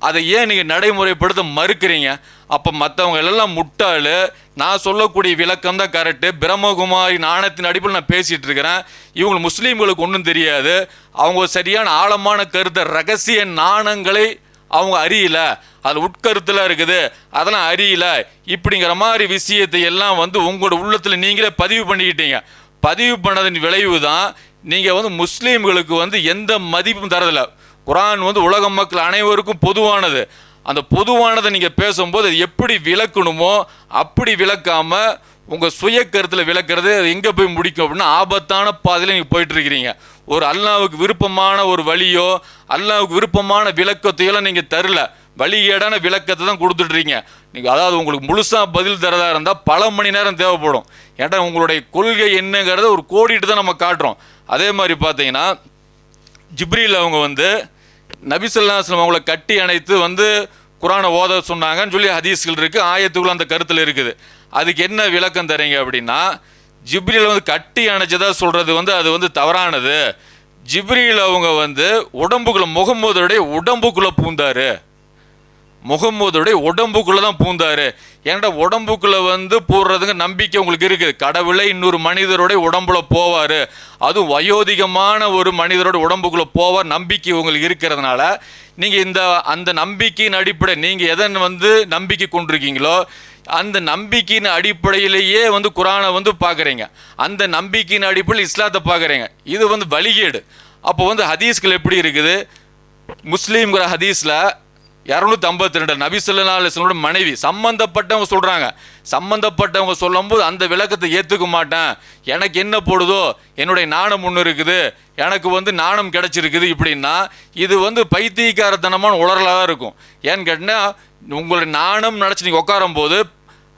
அதை ஏன் நீங்கள் நடைமுறைப்படுத்த மறுக்கிறீங்க? அப்போ மற்றவங்க எல்லாம் முட்டாள், நான் சொல்லக்கூடிய விளக்கம் தான் கரெக்டு, பிரம்மகுமாரி நாணயத்தின் அடிப்படையில் நான் பேசிகிட்டு இருக்கிறேன், இவங்க முஸ்லீம்களுக்கு ஒன்றும் தெரியாது, அவங்க சரியான ஆழமான கருத்தை ரகசிய நாணங்களை அவங்க அறியல, அதில் உட்கருத்தில் இருக்குது அதெல்லாம் அறியல, இப்படிங்கிற மாதிரி விஷயத்தை எல்லாம் வந்து உங்களோட உள்ளத்தில் நீங்களே பதிவு பண்ணிக்கிட்டீங்க. பதிவு பண்ணதன் விளைவு தான் நீங்கள் வந்து முஸ்லீம்களுக்கு வந்து எந்த மதிப்பும் தரதில்லை. குர்ஆன் வந்து உலக மக்கள் அனைவருக்கும் பொதுவானது. அந்த பொதுவானதை நீங்கள் பேசும்போது அது எப்படி விளக்கணுமோ அப்படி விளக்காமல் உங்கள் சுய கருத்தில் விளக்கிறது அது எங்கே போய் முடிக்கும் அப்படின்னா ஆபத்தான பாதையில் நீங்கள் போயிட்டுருக்கிறீங்க. ஒரு அல்லாஹ்வுக்கு விருப்பமான ஒரு வழியோ அல்லாஹ்வுக்கு விருப்பமான விளக்கத்தையெல்லாம் நீங்கள் தரல, வழிகேடான விளக்கத்தை தான் கொடுத்துட்றீங்க நீங்கள். அதாவது உங்களுக்கு முழுசாக பதில் தரதாக இருந்தால் பல மணி நேரம் தேவைப்படும். ஏன்னா உங்களுடைய கொள்கை என்னங்கிறத ஒரு கோடிட்டு தான் நம்ம காட்டுறோம். அதே மாதிரி பார்த்தீங்கன்னா ஜிப்ரீல் அவங்க வந்து நபி ஸல்லல்லாஹு அலைஹி வஸல்லம் அவங்கள கட்டி அணைத்து வந்து குர்ஆனை ஓத சொன்னாங்கன்னு சொல்லி ஹதீஸ்கள் இருக்குது, ஆயத்துக்குள்ள அந்த கருத்தில் இருக்குது. அதுக்கு என்ன விளக்கம் தரீங்க அப்படின்னா ஜிப்ரீல் வந்து கட்டி அணைச்சதாக சொல்கிறது வந்து அது வந்து தவறானது. ஜிப்ரீல் அவங்க வந்து உடம்புக்குள்ளே முகம்மதுடைய உடம்புக்குள்ளே பூந்தார். முகம்மதுடைய உடம்புக்குள்ளே தான் பூந்தார். ஏன்டா உடம்புக்குள்ளே வந்து போடுறதுங்க நம்பிக்கை உங்களுக்கு இருக்குது. கடவுளை இன்னொரு மனிதருடைய உடம்புல போவார், அதுவும் வயோதிகமான ஒரு மனிதரோட உடம்புக்குள்ளே போவார் நம்பிக்கை உங்களுக்கு இருக்கிறதுனால நீங்கள் அந்த நம்பிக்கையின் அடிப்படை நீங்கள் எதை வந்து நம்பிக்கை கொண்டிருக்கீங்களோ அந்த நம்பிக்கையின் அடிப்படையிலேயே வந்து குரானை வந்து பார்க்குறீங்க, அந்த நம்பிக்கையின் அடிப்படையில் இஸ்லாத்தை பார்க்குறீங்க. இது வந்து வழிகேடு. அப்போ வந்து ஹதீஸ்கள் எப்படி இருக்குது? முஸ்லீம்கிற ஹதீஸில் 252 நபி ஸல்லல்லாஹு அலைஹி வஸல்லம் மனைவி சம்பந்தப்பட்டவங்க சொல்கிறாங்க. சம்பந்தப்பட்டவங்க சொல்லும்போது அந்த விளக்கத்தை ஏற்றுக்க மாட்டேன், எனக்கு என்ன போடுதோ என்னுடைய நாணம் ஒன்று இருக்குது, எனக்கு வந்து நாணம் கிடச்சிருக்குது இப்படின்னா இது வந்து பைத்தியக்காரத்தனமான உளறலாக தான் இருக்கும். ஏன்னு கேட்டால் உங்களுடைய நாணம் நினச்சி நீங்கள் உட்காரும் போது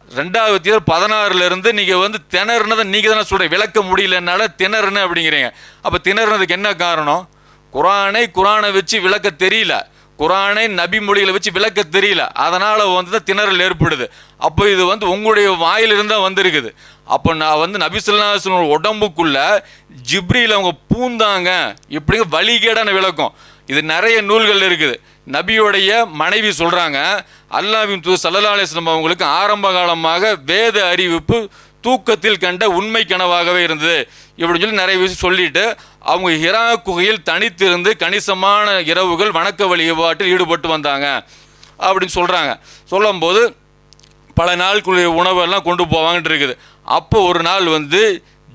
2016 நீங்கள் வந்து திணறுனதை நீங்கள் தானே சொல்கிறீங்க, விளக்க முடியலனால திணறுன்னு அப்படிங்கிறீங்க. அப்போ திணறுனதுக்கு என்ன காரணம்? குரானை வச்சு விளக்க தெரியல, குரானை நபி மொழிகளை வச்சு விளக்க தெரியல, அதனால் வந்து தான் திணறல் ஏற்படுது. அப்போ இது வந்து உங்களுடைய வாயிலிருந்து தான் வந்திருக்குது. அப்போ நான் வந்து நபி ஸல்லல்லாஹு அலைஹி வஸல்லம் உடம்புக்குள்ள ஜிப்ரீல் அவங்க பூந்தாங்க இப்படிங்க வழிகேடான விளக்கம். இது நிறைய நூல்கள் இருக்குது. நபியோடைய மனைவி சொல்கிறாங்க, அல்லாஹ்வின் தூதர் ஸல்லல்லாஹு அலைஹி வஸல்லம் அவங்களுக்கு ஆரம்ப காலமாக வேத அறிவிப்பு தூக்கத்தில் கண்ட உண்மை கனவாகவே இருந்தது இப்படின்னு சொல்லி நிறைய விஷயம் சொல்லிட்டு அவங்க ஹிரா குகையில் தனித்திருந்து கணிசமான இரவுகள் வணக்க வழிபாட்டில் ஈடுபட்டு வந்தாங்க அப்படின்னு சொல்கிறாங்க. சொல்லும்போது பல நாளுக்குரிய உணவெல்லாம் கொண்டு போவாங்கன்னு இருக்குது. அப்போ ஒரு நாள் வந்து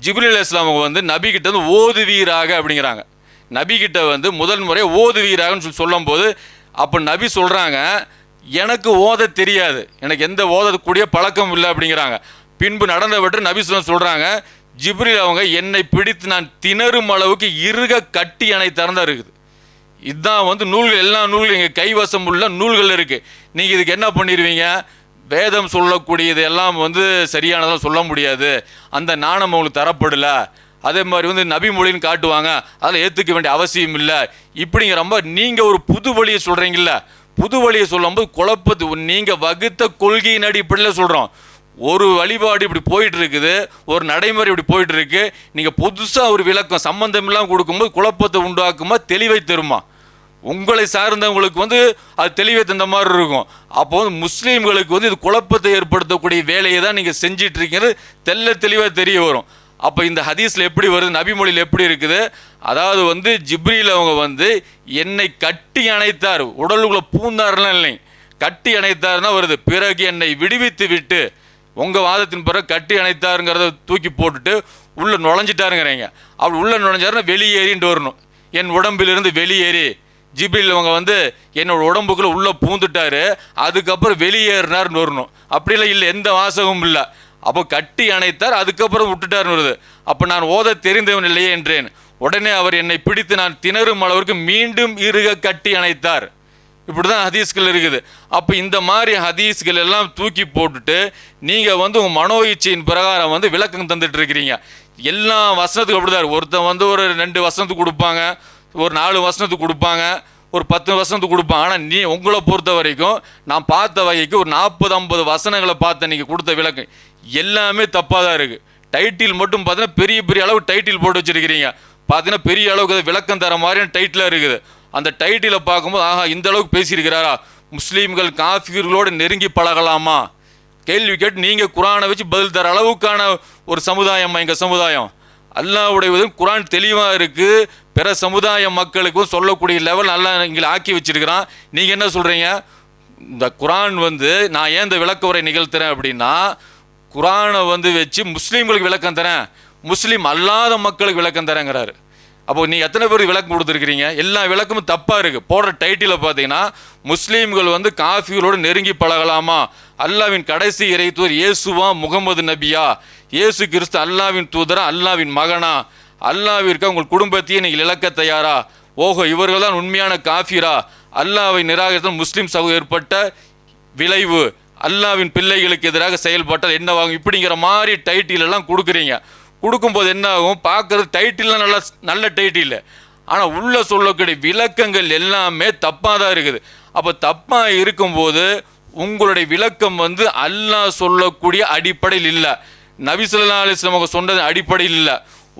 ஜிப்ரீல் அலைஹிஸ்ஸலாம் அவங்க வந்து நபிக்கிட்ட வந்து ஓதுவீராக அப்படிங்கிறாங்க. நபிக்கிட்ட வந்து முதல் முறை ஓதுவீராகன்னு சொல்லி சொல்லும்போது அப்போ நபி சொல்கிறாங்க, எனக்கு ஓத தெரியாது, எனக்கு எந்த ஓதக்கூடிய பழக்கம் இல்லை அப்படிங்கிறாங்க. பின்பு நடந்தவற்றை நபி சொல்கிறாங்க, ஜிப்ரீல் அவங்க என்னை பிடித்து நான் திணறும் அளவுக்கு இறுக கட்டி அணைத்தார்தான் இருக்குது. இதுதான் வந்து நூல்கள், எல்லா நூல்கள் எங்கள் கைவசம் உள்ள நூல்கள் இருக்குது. நீங்கள் இதுக்கு என்ன பண்ணிடுவீங்க? வேதம் சொல்லக்கூடியது எல்லாம் வந்து சரியானதெல்லாம் சொல்ல முடியாது, அந்த நாணம் அவங்களுக்கு தரப்படலை, அதே மாதிரி வந்து நபி மொழின்னு காட்டுவாங்க, அதில் ஏற்றுக்க வேண்டிய அவசியம் இல்லை இப்படிங்கிறப்ப நீங்கள் ஒரு புது வழியை சொல்கிறீங்கள. புது வழியை சொல்லும்போது குழப்பத்து நீங்கள் வகுத்த கொள்கையின் அடிப்படையில் சொல்கிறோம். ஒரு வழிபாடு இப்படி போயிட்டு இருக்குது, ஒரு நடைமுறை இப்படி போயிட்டு இருக்கு, நீங்கள் புதுசாக ஒரு விளக்கம் சம்பந்தமெல்லாம் கொடுக்கும்போது குழப்பத்தை உண்டாக்குமா தெளிவை தருமா? உங்களை சார்ந்தவங்களுக்கு வந்து அது தெளிவை தந்த மாதிரி இருக்கும். அப்போ வந்து முஸ்லீம்களுக்கு வந்து இது குழப்பத்தை ஏற்படுத்தக்கூடிய வேலையை தான் நீங்கள் செஞ்சிட்டு இருக்கீங்க, தெல்ல தெளிவாக தெரிய வரும். அப்போ இந்த ஹதீஸில் எப்படி வருது, நபி மொழியில் எப்படி இருக்குது? அதாவது வந்து ஜிப்ரீல் அவங்க வந்து என்னை கட்டி அணைத்தார், உடலுக்குள்ளே பூந்தார்லாம் இல்லைங்க, கட்டி அணைத்தார்னா வருது. பிறகு என்னை விடுவித்து விட்டு, உங்கள் வாதத்தின் பிறகு கட்டி அணைத்தாருங்கிறத தூக்கி போட்டுட்டு உள்ளே நுழைஞ்சிட்டாருங்கிறீங்க. அப்படி உள்ளே நுழைஞ்சாருன்னா வெளியேறின்ட்டு வரணும். என் உடம்பிலிருந்து வெளியேறி ஜிப்ரீல் அவங்க வந்து என்னோட உடம்புக்குள்ளே உள்ளே பூந்துட்டாரு, அதுக்கப்புறம் வெளியேறினார்னு வரணும். அப்படிலாம் இல்லை, எந்த வாசகமும் இல்லை. அப்போ கட்டி அணைத்தார், அதுக்கப்புறம் விட்டுட்டார்னு வருது. அப்போ நான் ஓத தெரிந்தவன் இல்லையே என்றேன். உடனே அவர் என்னை பிடித்து நான் திணறும் அளவிற்கு மீண்டும் இறுக கட்டி அணைத்தார். இப்படி தான் ஹதீஸ்கள் இருக்குது. அப்போ இந்த மாதிரி ஹதீஸ்கள் எல்லாம் தூக்கி போட்டுட்டு நீங்கள் வந்து உங்கள் மனோ இச்சையின் பிரகாரம் வந்து விளக்கம் தந்துட்டு இருக்கிறீங்க. எல்லா வசனத்துக்கும் அப்படி தான். ஒருத்தன் வந்து ஒரு 2 வசனத்துக்கு கொடுப்பாங்க, ஒரு 4 வசனத்துக்கு கொடுப்பாங்க, ஒரு 10 வசனத்துக்கு கொடுப்பாங்க. ஆனால் உங்களை பொறுத்த வரைக்கும் நான் பார்த்த வகைக்கு ஒரு 40-50 வசனங்களை பார்த்த நீங்கள் கொடுத்த விளக்கம் எல்லாமே தப்பாக தான் இருக்குது. டைட்டில் மட்டும் பார்த்தீங்கன்னா பெரிய பெரிய அளவு டைட்டில் போட்டு வச்சுருக்கிறீங்க. பார்த்தீங்கன்னா பெரிய அளவுக்கு விளக்கம் தர மாதிரியான டைட்டிலாக இருக்குது. அந்த டைட்டிலை பார்க்கும்போது ஆஹா இந்த அளவுக்கு பேசியிருக்கிறாரா, முஸ்லீம்கள் காஃபிர்களோடு நெருங்கி பழகலாமா கேள்வி கேட்டு நீங்கள் குரானை வச்சு பதில் தர அளவுக்கான ஒரு சமுதாயம் எங்கள் சமுதாயம். அல்லாஹ்வுடைய குரான் தெளிவாக இருக்குது, பிற சமுதாய மக்களுக்கும் சொல்லக்கூடிய லெவல் நல்லா எங்களை ஆக்கி வச்சிருக்கிறான். நீங்கள் என்ன சொல்கிறீங்க? இந்த குரான் வந்து நான் ஏன் இந்த விளக்க உரை நிகழ்த்துறேன் அப்படின்னா, குரானை வந்து வச்சு முஸ்லீம்களுக்கு விளக்கம் தரேன், முஸ்லீம் அல்லாத மக்களுக்கு விளக்கம் தரேங்கிறாரு. அப்போ நீ எத்தனை பேருக்கு விளக்கம் கொடுத்துருக்கிறீங்க? எல்லா விளக்கமும் தப்பாக இருக்குது. போடுற டைட்டில் பார்த்தீங்கன்னா முஸ்லீம்கள் வந்து காஃபிகளோடு நெருங்கி பழகலாமா, அல்லாவின் கடைசி இறை தூதர் இயேசுவா முகமது நபியா, இயேசு கிறிஸ்து அல்லாவின் தூதரா, அல்லாவின் மகனா, அல்லாவிற்கு உங்கள் குடும்பத்தையே நீங்கள் இழக்க தயாரா, ஓஹோ இவர்கள் தான் உண்மையான காஃபிரா, அல்லாவை நிராகரித்தால் முஸ்லீம் சமூகம் ஏற்பட்ட விளைவு, அல்லாவின் பிள்ளைகளுக்கு எதிராக செயல்பட்டால் என்னவாகும், இப்படிங்கிற மாதிரி டைட்டில் எல்லாம் கொடுக்குறீங்க. கொடுக்கும்போது என்ன ஆகும்? பார்க்குறது டைட்டில்லாம் நல்ல டைட்டில், ஆனால் உள்ளே சொல்லக்கூடிய விளக்கங்கள் எல்லாமே தப்பாக தான் இருக்குது. அப்போ தப்பாக இருக்கும்போது உங்களுடைய விளக்கம் வந்து அல்லாஹ் சொல்லக்கூடிய அடிப்படையில் இல்லை, நபி ஸல்லல்லாஹு அலைஹி வஸல்லம் சொன்னது அடிப்படையில் இல்லை.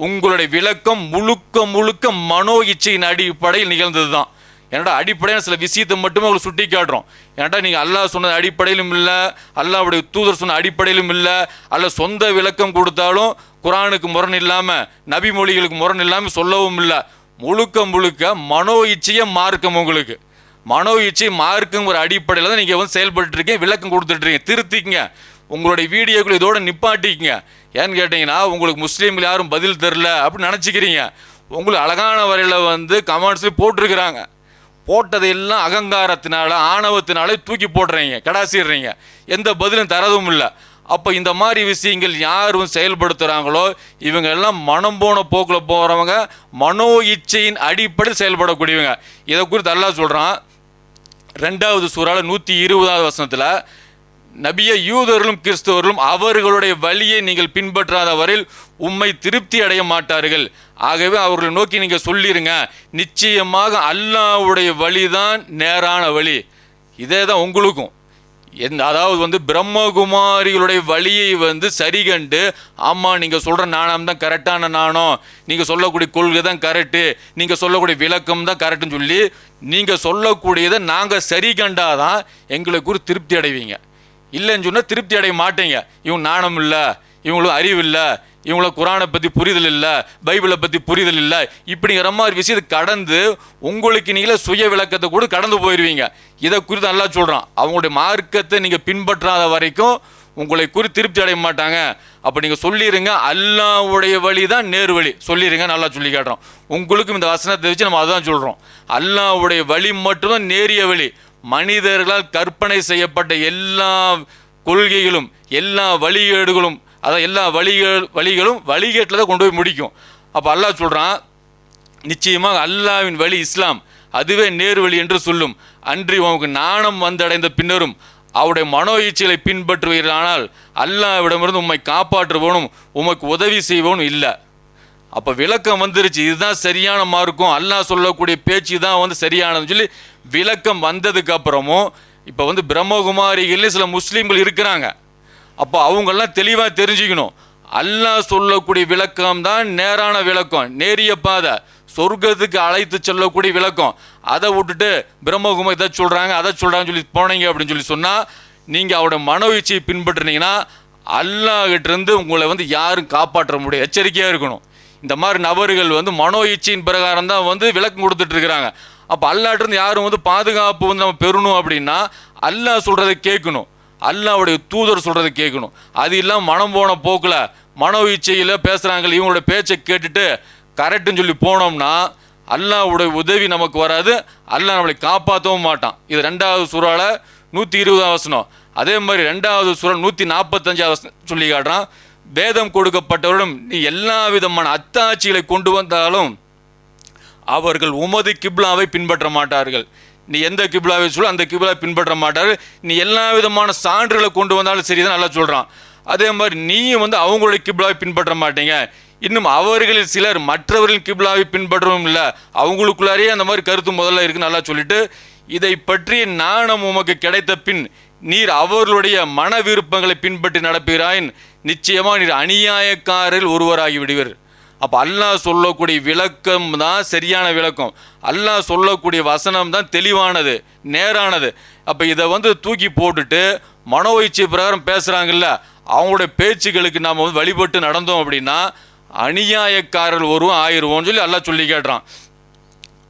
உங்களுடைய விளக்கம் முழுக்க முழுக்க மனோ இச்சையின் அடிப்படையில் நிகழ்ந்தது தான். என்னடா அடிப்படையான சில விஷயத்தை மட்டுமே அவங்களுக்கு சுட்டி காட்டுறோம். ஏன்டா நீங்கள் அல்லாஹ் சொன்னது அடிப்படையிலும் இல்லை, அல்லாஹ்வுடைய தூதர் சொன்ன அடிப்படையிலும் இல்லை, அல்ல சொந்த விளக்கம் கொடுத்தாலும் குரானுக்கு முரண் இல்லாமல் நபி மொழிகளுக்கு முரண் இல்லாமல் சொல்லவும் இல்லை. முழுக்க முழுக்க மனோ இச்சைய மார்க்கம். உங்களுக்கு மனோ இச்சை மார்க்கும் ஒரு அடிப்படையில் தான் நீங்கள் வந்து செயல்பட்டு இருக்கீங்க, விளக்கம் கொடுத்துட்ருக்கீங்க. திருத்திக்கங்க, உங்களுடைய வீடியோக்கள் இதோட நிப்பாட்டிக்கங்க. ஏன்னு கேட்டிங்கன்னா உங்களுக்கு முஸ்லீம்கள் யாரும் பதில் தரல அப்படின்னு நினச்சிக்கிறீங்க. உங்களுக்கு அழகான வரையில் வந்து கமெண்ட்ஸ்லேயும் போட்டிருக்கிறாங்க. போட்டதையெல்லாம் அகங்காரத்தினால ஆணவத்தினாலே தூக்கி போடுறீங்க, கடாசிடுறீங்க, எந்த பதிலும் தரதும் இல்லை. அப்போ இந்த மாதிரி விஷயங்கள் யாரும் செயல்படுத்துகிறாங்களோ இவங்க எல்லாம் மனம் போன போக்கில் போகிறவங்க, மனோ இச்சையின் அடிப்படையில் செயல்படக்கூடியவங்க. இதை குறித்து அல்லாஹ் சொல்கிறான் 2வது சூறால 120வது வசனத்தில், நபிய யூதர்களும் கிறிஸ்தவர்களும் அவர்களுடைய வழியை நீங்கள் பின்பற்றாத வரையில் உம்மை திருப்தி அடைய மாட்டார்கள். ஆகவே அவர்களை நோக்கி நீங்கள் சொல்லிடுங்க, நிச்சயமாக அல்லாஹ்வுடைய வழிதான் நேரான வழி. இதே தான் உங்களுக்கும். அதாவது வந்து பிரம்மகுமாரிகளுடைய வழியை வந்து சரி கண்டு, ஆமாம் நீங்கள் சொல்கிற நாணம் தான் கரெக்டான நாணம், நீங்கள் சொல்லக்கூடிய கொள்கை தான் கரெக்டு, நீங்கள் சொல்லக்கூடிய விளக்கம் தான் கரெக்டுன்னு சொல்லி நீங்கள் சொல்லக்கூடியதை நாங்கள் சரி கண்டாதான் எங்களுக்கு ஒரு திருப்தி அடைவீங்க. இல்லைன்னு சொன்னால் திருப்தி அடைய மாட்டீங்க. இவங்க நாணம் இல்லை, இவங்களுக்கு அறிவு இல்லை, இவங்களுக்கு குரானை பற்றி புரிதல் இல்லை, பைபிளை பற்றி புரிதல் இல்லை, இப்படிங்கிற மாதிரி விஷயத்தை கடந்து உங்களுக்கு நீங்களே சுய விளக்கத்தை கூட கடந்து போயிடுவீங்க. இதை குறித்து நல்லா சொல்கிறான். அவங்களுடைய மார்க்கத்தை நீங்கள் பின்பற்றாத வரைக்கும் உங்களை குறித்து திருப்தி அடைய மாட்டாங்க. அப்போ நீங்கள் சொல்லிடுங்க, அல்லாஹ்வுடைய வழி தான் நேர் வழி சொல்லிடுங்க. நல்லா சொல்லி காட்டுறோம். உங்களுக்கும் இந்த வசனத்தை வச்சு நம்ம அதுதான் சொல்கிறோம். அல்லாஹ்வுடைய வழி மட்டும்தான் நேரிய வழி. மனிதர்களால் கற்பனை செய்யப்பட்ட எல்லா கொள்கைகளும் எல்லா வழிகேடுகளும், அதான் எல்லா வழிகளும் வழிகேட்டில் தான் கொண்டு போய் முடிக்கும். அப்போ அல்லாஹ் சொல்கிறான், நிச்சயமாக அல்லாஹ்வின் வழி இஸ்லாம், அதுவே நேர் வழி என்று சொல்லும். அன்றி உனக்கு நாணம் வந்தடைந்த பின்னரும் அவருடைய மனோ இச்சைகளை பின்பற்றுவீர்களானால் அல்லாஹ்விடமிருந்து உம்மை காப்பாற்றுவோனும் உமக்கு உதவி செய்வோனும் இல்லை. அப்போ விளக்கம் வந்துருச்சு, இதுதான் சரியான மார்க்கம், அல்லாஹ் சொல்லக்கூடிய பேச்சு தான் வந்து சரியானதுன்னு சொல்லி விளக்கம் வந்ததுக்கு அப்புறமும் இப்போ வந்து பிரம்மகுமாரிகள் சில முஸ்லீம்கள் இருக்கிறாங்க. அப்போ அவங்கெல்லாம் தெளிவாக தெரிஞ்சுக்கணும், அல்லாஹ் சொல்லக்கூடிய விளக்கம் தான் நேரான விளக்கம், நேரிய பாதை, சொர்க்கத்துக்கு அழைத்து செல்லக்கூடிய விளக்கம். அதை விட்டுட்டு பிரம்மகுமாரி இதை சொல்கிறாங்க அதை சொல்கிறாங்கன்னு சொல்லி போனீங்க அப்படின்னு சொல்லி சொன்னால் நீங்கள் அவரோட மனோ இச்சையை பின்பற்றினீங்கன்னா அல்லாஹ்கிட்டேருந்து உங்களை வந்து யாரும் காப்பாற்ற முடியாது. எச்சரிக்கையாக இருக்கணும். இந்த மாதிரி நபர்கள் வந்து மனோ இச்சையின் பிரகாரம் தான் வந்து விளக்கம் கொடுத்துட்ருக்குறாங்க. அப்போ அல்லாஹ்கிட்டேருந்து யாரும் வந்து பாதுகாப்பு வந்து நம்ம பெறணும் அப்படின்னா அல்லாஹ் சொல்கிறத கேட்கணும், அல்லாஹ்வுடைய தூதர் சொல்கிறத கேட்கணும். அது இல்லாமல் மனம் போன போக்கில் மனோ இச்சையில் பேசுகிறாங்க, இவங்களோட பேச்சை கேட்டுட்டு கரெக்டுன்னு சொல்லி போனோம்னா அல்லாஹ்வுடைய உதவி நமக்கு வராது, அல்லாஹ் நம்மளை காப்பாற்றவும் மாட்டான். இது 2வது சூறால 120வது வசனம். அதே மாதிரி 2வது சூறா 145வது வசனம் சொல்லி காட்டுறான், வேதம் கொடுக்கப்பட்டவரிடம் நீ எல்லா விதமான அத்தாட்சிகளை கொண்டு வந்தாலும் அவர்கள் உமது கிப்லாவை பின்பற்ற மாட்டார்கள். நீ எந்த கிப்லாவை சொல்ல அந்த கிப்லாவை பின்பற்ற மாட்டார்கள். நீ எல்லா விதமான சான்றுகளை கொண்டு வந்தாலும் சரிதான் நல்லா சொல்கிறான். அதே மாதிரி நீயும் வந்து அவங்களுடைய கிப்லாவை பின்பற்ற மாட்டீங்க. இன்னும் அவர்களில் சிலர் மற்றவர்களின் கிப்லாவை பின்பற்றவும் இல்லை, அவங்களுக்குள்ளாரையே அந்த மாதிரி கருத்து முதல்ல இருக்குன்னு நல்லா சொல்லிட்டு, இதை பற்றி நாணம் உமக்கு கிடைத்த பின் நீர் அவர்களுடைய மன விருப்பங்களை பின்பற்றி நடப்பீராயின் நிச்சயமாக நீர் அநியாயக்காரில் ஒருவராகி விடுவீர். அப்போ அல்லாஹ் சொல்லக்கூடிய விளக்கம் தான் சரியான விளக்கம், அல்லாஹ் சொல்லக்கூடிய வசனம் தான் தெளிவானது, நேரானது. அப்போ இதை வந்து தூக்கி போட்டுட்டு மனோ இச்சை பிரகாரம் பேசுகிறாங்கல்ல, அவங்களுடைய பேச்சுகளுக்கு நாம் வந்து வழிபட்டு நடந்தோம் அப்படின்னா அநியாயக்காரர்கள் ஒருவன் ஆயிடுவோம்னு சொல்லி அல்லாஹ் சொல்லி கேட்டுறான்.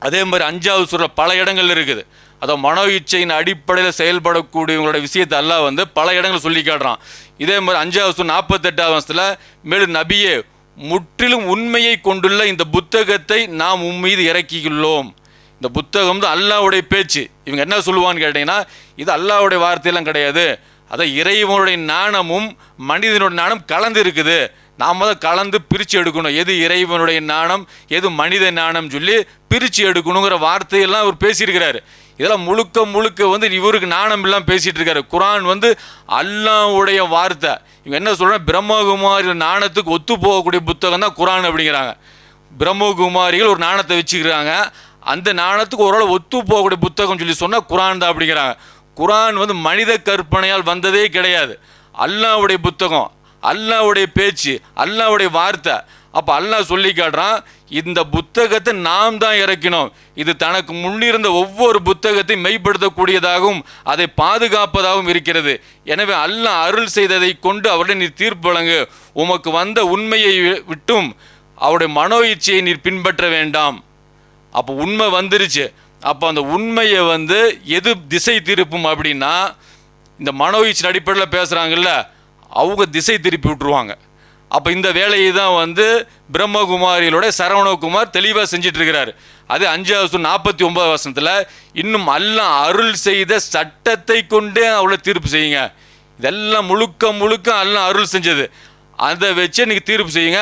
அதே மாதிரி 5வது சூறா பல இடங்கள் இருக்குது. அதாவது மனோ இச்சையின் அடிப்படையில் செயல்படக்கூடியவங்களோட விஷயத்தை அல்லாஹ் வந்து பல இடங்கள் சொல்லி காட்டுறான். இதே மாதிரி 5வது சூறா 48வது வசனத்தில், மேலும் நபியே முற்றிலும் உண்மையை கொண்டுள்ள இந்த புத்தகத்தை நாம் உம்மீது இறக்கியுள்ளோம். இந்த புத்தகம் தான் அல்லாஹ்வுடைய பேச்சு. இவங்க என்ன சொல்லுவான்னு கேட்டிங்கன்னா, இது அல்லாஹ்வுடைய வார்த்தையெல்லாம் கிடையாது, அதான் இறைவனுடைய நாணமும் மனிதனுடைய நாணம் கலந்து இருக்குது, நாம் தான் கலந்து பிரித்து எடுக்கணும், எது இறைவனுடைய நாணம் எது மனித நாணம் சொல்லி பிரித்து எடுக்கணுங்கிற வார்த்தையெல்லாம் அவர் பேசியிருக்கிறாரு. இதெல்லாம் முழுக்க முழுக்க வந்து இவருக்கு நாணம் இல்லாமல் பேசிகிட்டு இருக்காரு. குரான் வந்து அல்லாஹ்வுடைய வார்த்தை. இவங்க என்ன சொல்கிறாங்க, பிரம்மகுமாரி நாணத்துக்கு ஒத்து போகக்கூடிய புத்தகம் தான் குரான் அப்படிங்கிறாங்க. பிரம்மகுமாரிகள் ஒரு நாணத்தை வச்சுக்கிறாங்க, அந்த நாணத்துக்கு ஓரளவு ஒத்து போகக்கூடிய புத்தகம் சொல்லி சொன்னால் குரான் தான் அப்படிங்கிறாங்க. குரான் வந்து மனித கற்பனையால் வந்ததே கிடையாது, அல்லாஹ்வுடைய புத்தகம், அல்லாஹ்வுடைய பேச்சு, அல்லாஹ்வுடைய வார்த்தை. அப்போ அல்லாஹ் சொல்லி காட்டுறான், இந்த புத்தகத்தை நாம் தான் இறக்கினோம், இது தனக்கு முன்னிருந்த ஒவ்வொரு புத்தகத்தையும் மெய்ப்படுத்தக்கூடியதாகவும் அதை பாதுகாப்பதாகவும் இருக்கிறது. எனவே அல்லாஹ் அருள் செய்ததை கொண்டு அவருடைய நீ தீர்ப்பு வழங்கு, உமக்கு வந்த உண்மையை விட்டும் அவருடைய மனோ இச்சையை நீர் பின்பற்ற வேண்டாம். அப்போ உண்மை வந்துருச்சு. அப்போ அந்த உண்மையை எது திசை திருப்பும் அப்படின்னா, இந்த மனோ இச்சை அடிப்படையில் பேசுகிறாங்கல்ல, அவங்க திசை திருப்பி விட்டுருவாங்க. அப்போ இந்த வேலையை தான் பிரம்மகுமாரிகளோட சரவணகுமார் தெளிவாக செஞ்சிட்டு இருக்கிறாரு. அது 5:49 இன்னும் அல்லாஹ் அருள் செய்த சட்டத்தை கொண்டே அவளை தீர்ப்பு செய்யுங்க. இதெல்லாம் முழுக்க முழுக்க அல்லாஹ் அருள் செஞ்சது, அதை வச்சு நீங்கள் தீர்ப்பு செய்யுங்க.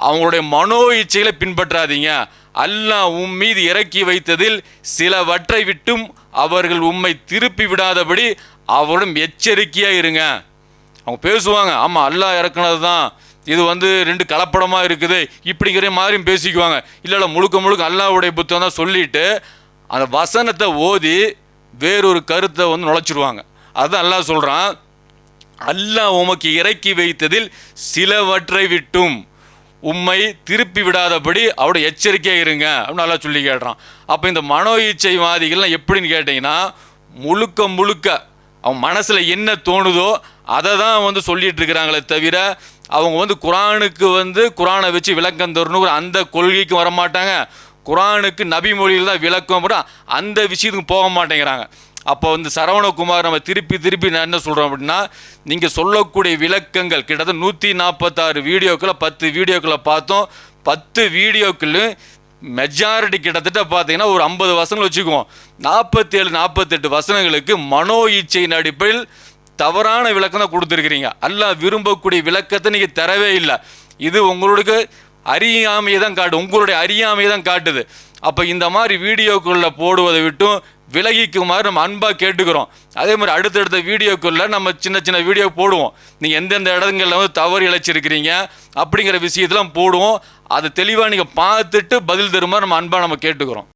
அவங்களுடைய மனோ இச்சைகளை பின்பற்றாதீங்க. அல்லாஹ் உம் மீது இறக்கி வைத்ததில் சிலவற்றை விட்டும் அவர்கள் உம்மை திருப்பி விடாதபடி அவரிடம் எச்சரிக்கையாக இருங்க. அவங்க பேசுவாங்க, ஆமாம் அல்லாஹ் இறக்குனது தான், இது 2 கலப்படமாக இருக்குது இப்படிங்கிற மாதிரியும் பேசிக்குவாங்க. இல்லை முழுக்க முழுக்க அல்லாஹ்வுடைய புத்தகம் தான் சொல்லிட்டு அந்த வசனத்தை ஓதி வேறொரு கருத்தை நுழைச்சிருவாங்க. அதுதான் அல்லாஹ் சொல்கிறான், அல்லாஹ் உமக்கு இறக்கி வைத்ததில் சிலவற்றை விட்டும் உம்மை திருப்பி விடாதபடி அவரோட எச்சரிக்கையாக இருங்க அப்படின்னு நல்லா சொல்லி கேட்டுறான். அப்போ இந்த மனோ இச்சைவாதிகள்லாம் எப்படின்னு கேட்டிங்கன்னா, முழுக்க முழுக்க அவன் மனசில் என்ன தோணுதோ அதை தான் சொல்லிட்டு இருக்கிறாங்களே தவிர அவங்க குரானுக்கு குரானை வச்சு விளக்கம் தரணும் அந்த கொள்கைக்கு வரமாட்டாங்க. குரானுக்கு நபி மொழியில் தான் விளக்கம் போட அந்த விஷயத்துக்கு போக மாட்டேங்கிறாங்க. அப்போ சரவணகுமார் நம்ம திருப்பி நான் என்ன சொல்கிறோம் அப்படின்னா, நீங்கள் சொல்லக்கூடிய விளக்கங்கள் கிட்டத்தட்ட 146 வீடியோக்களை 10 வீடியோக்களை பார்த்தோம். 10 வீடியோக்களும் மெஜாரிட்டி கிட்டத்தட்ட பார்த்தீங்கன்னா ஒரு 50 வசனங்கள் வச்சுக்குவோம். 47-48 வசனங்களுக்கு மனோ இச்சையின் அடிப்படையில் தவறான விளக்கம் தான் கொடுத்துருக்கிறீங்க. அல்லாஹ் விரும்பக்கூடிய விளக்கத்தை நீங்கள் தரவே இல்லை. இது உங்களுக்கு அறியாமையை தான் காட்டு, உங்களுடைய அறியாமையை தான் காட்டுது. அப்போ இந்த மாதிரி வீடியோக்குள்ளே போடுவதை விட்டும் விலகிக்குமாறு நம்ம அன்பாக கேட்டுக்கிறோம். அதே மாதிரி அடுத்தடுத்த வீடியோக்குள்ளே நம்ம சின்ன வீடியோ போடுவோம். நீங்கள் எந்தெந்த இடங்களில் தவறு இழைச்சிருக்கிறீங்க அப்படிங்கிற விஷயத்தெல்லாம் போடுவோம். அதை தெளிவாக நீங்கள் பார்த்துட்டு பதில் தருமாறு நம்ம அன்பாக நம்ம கேட்டுக்கிறோம்.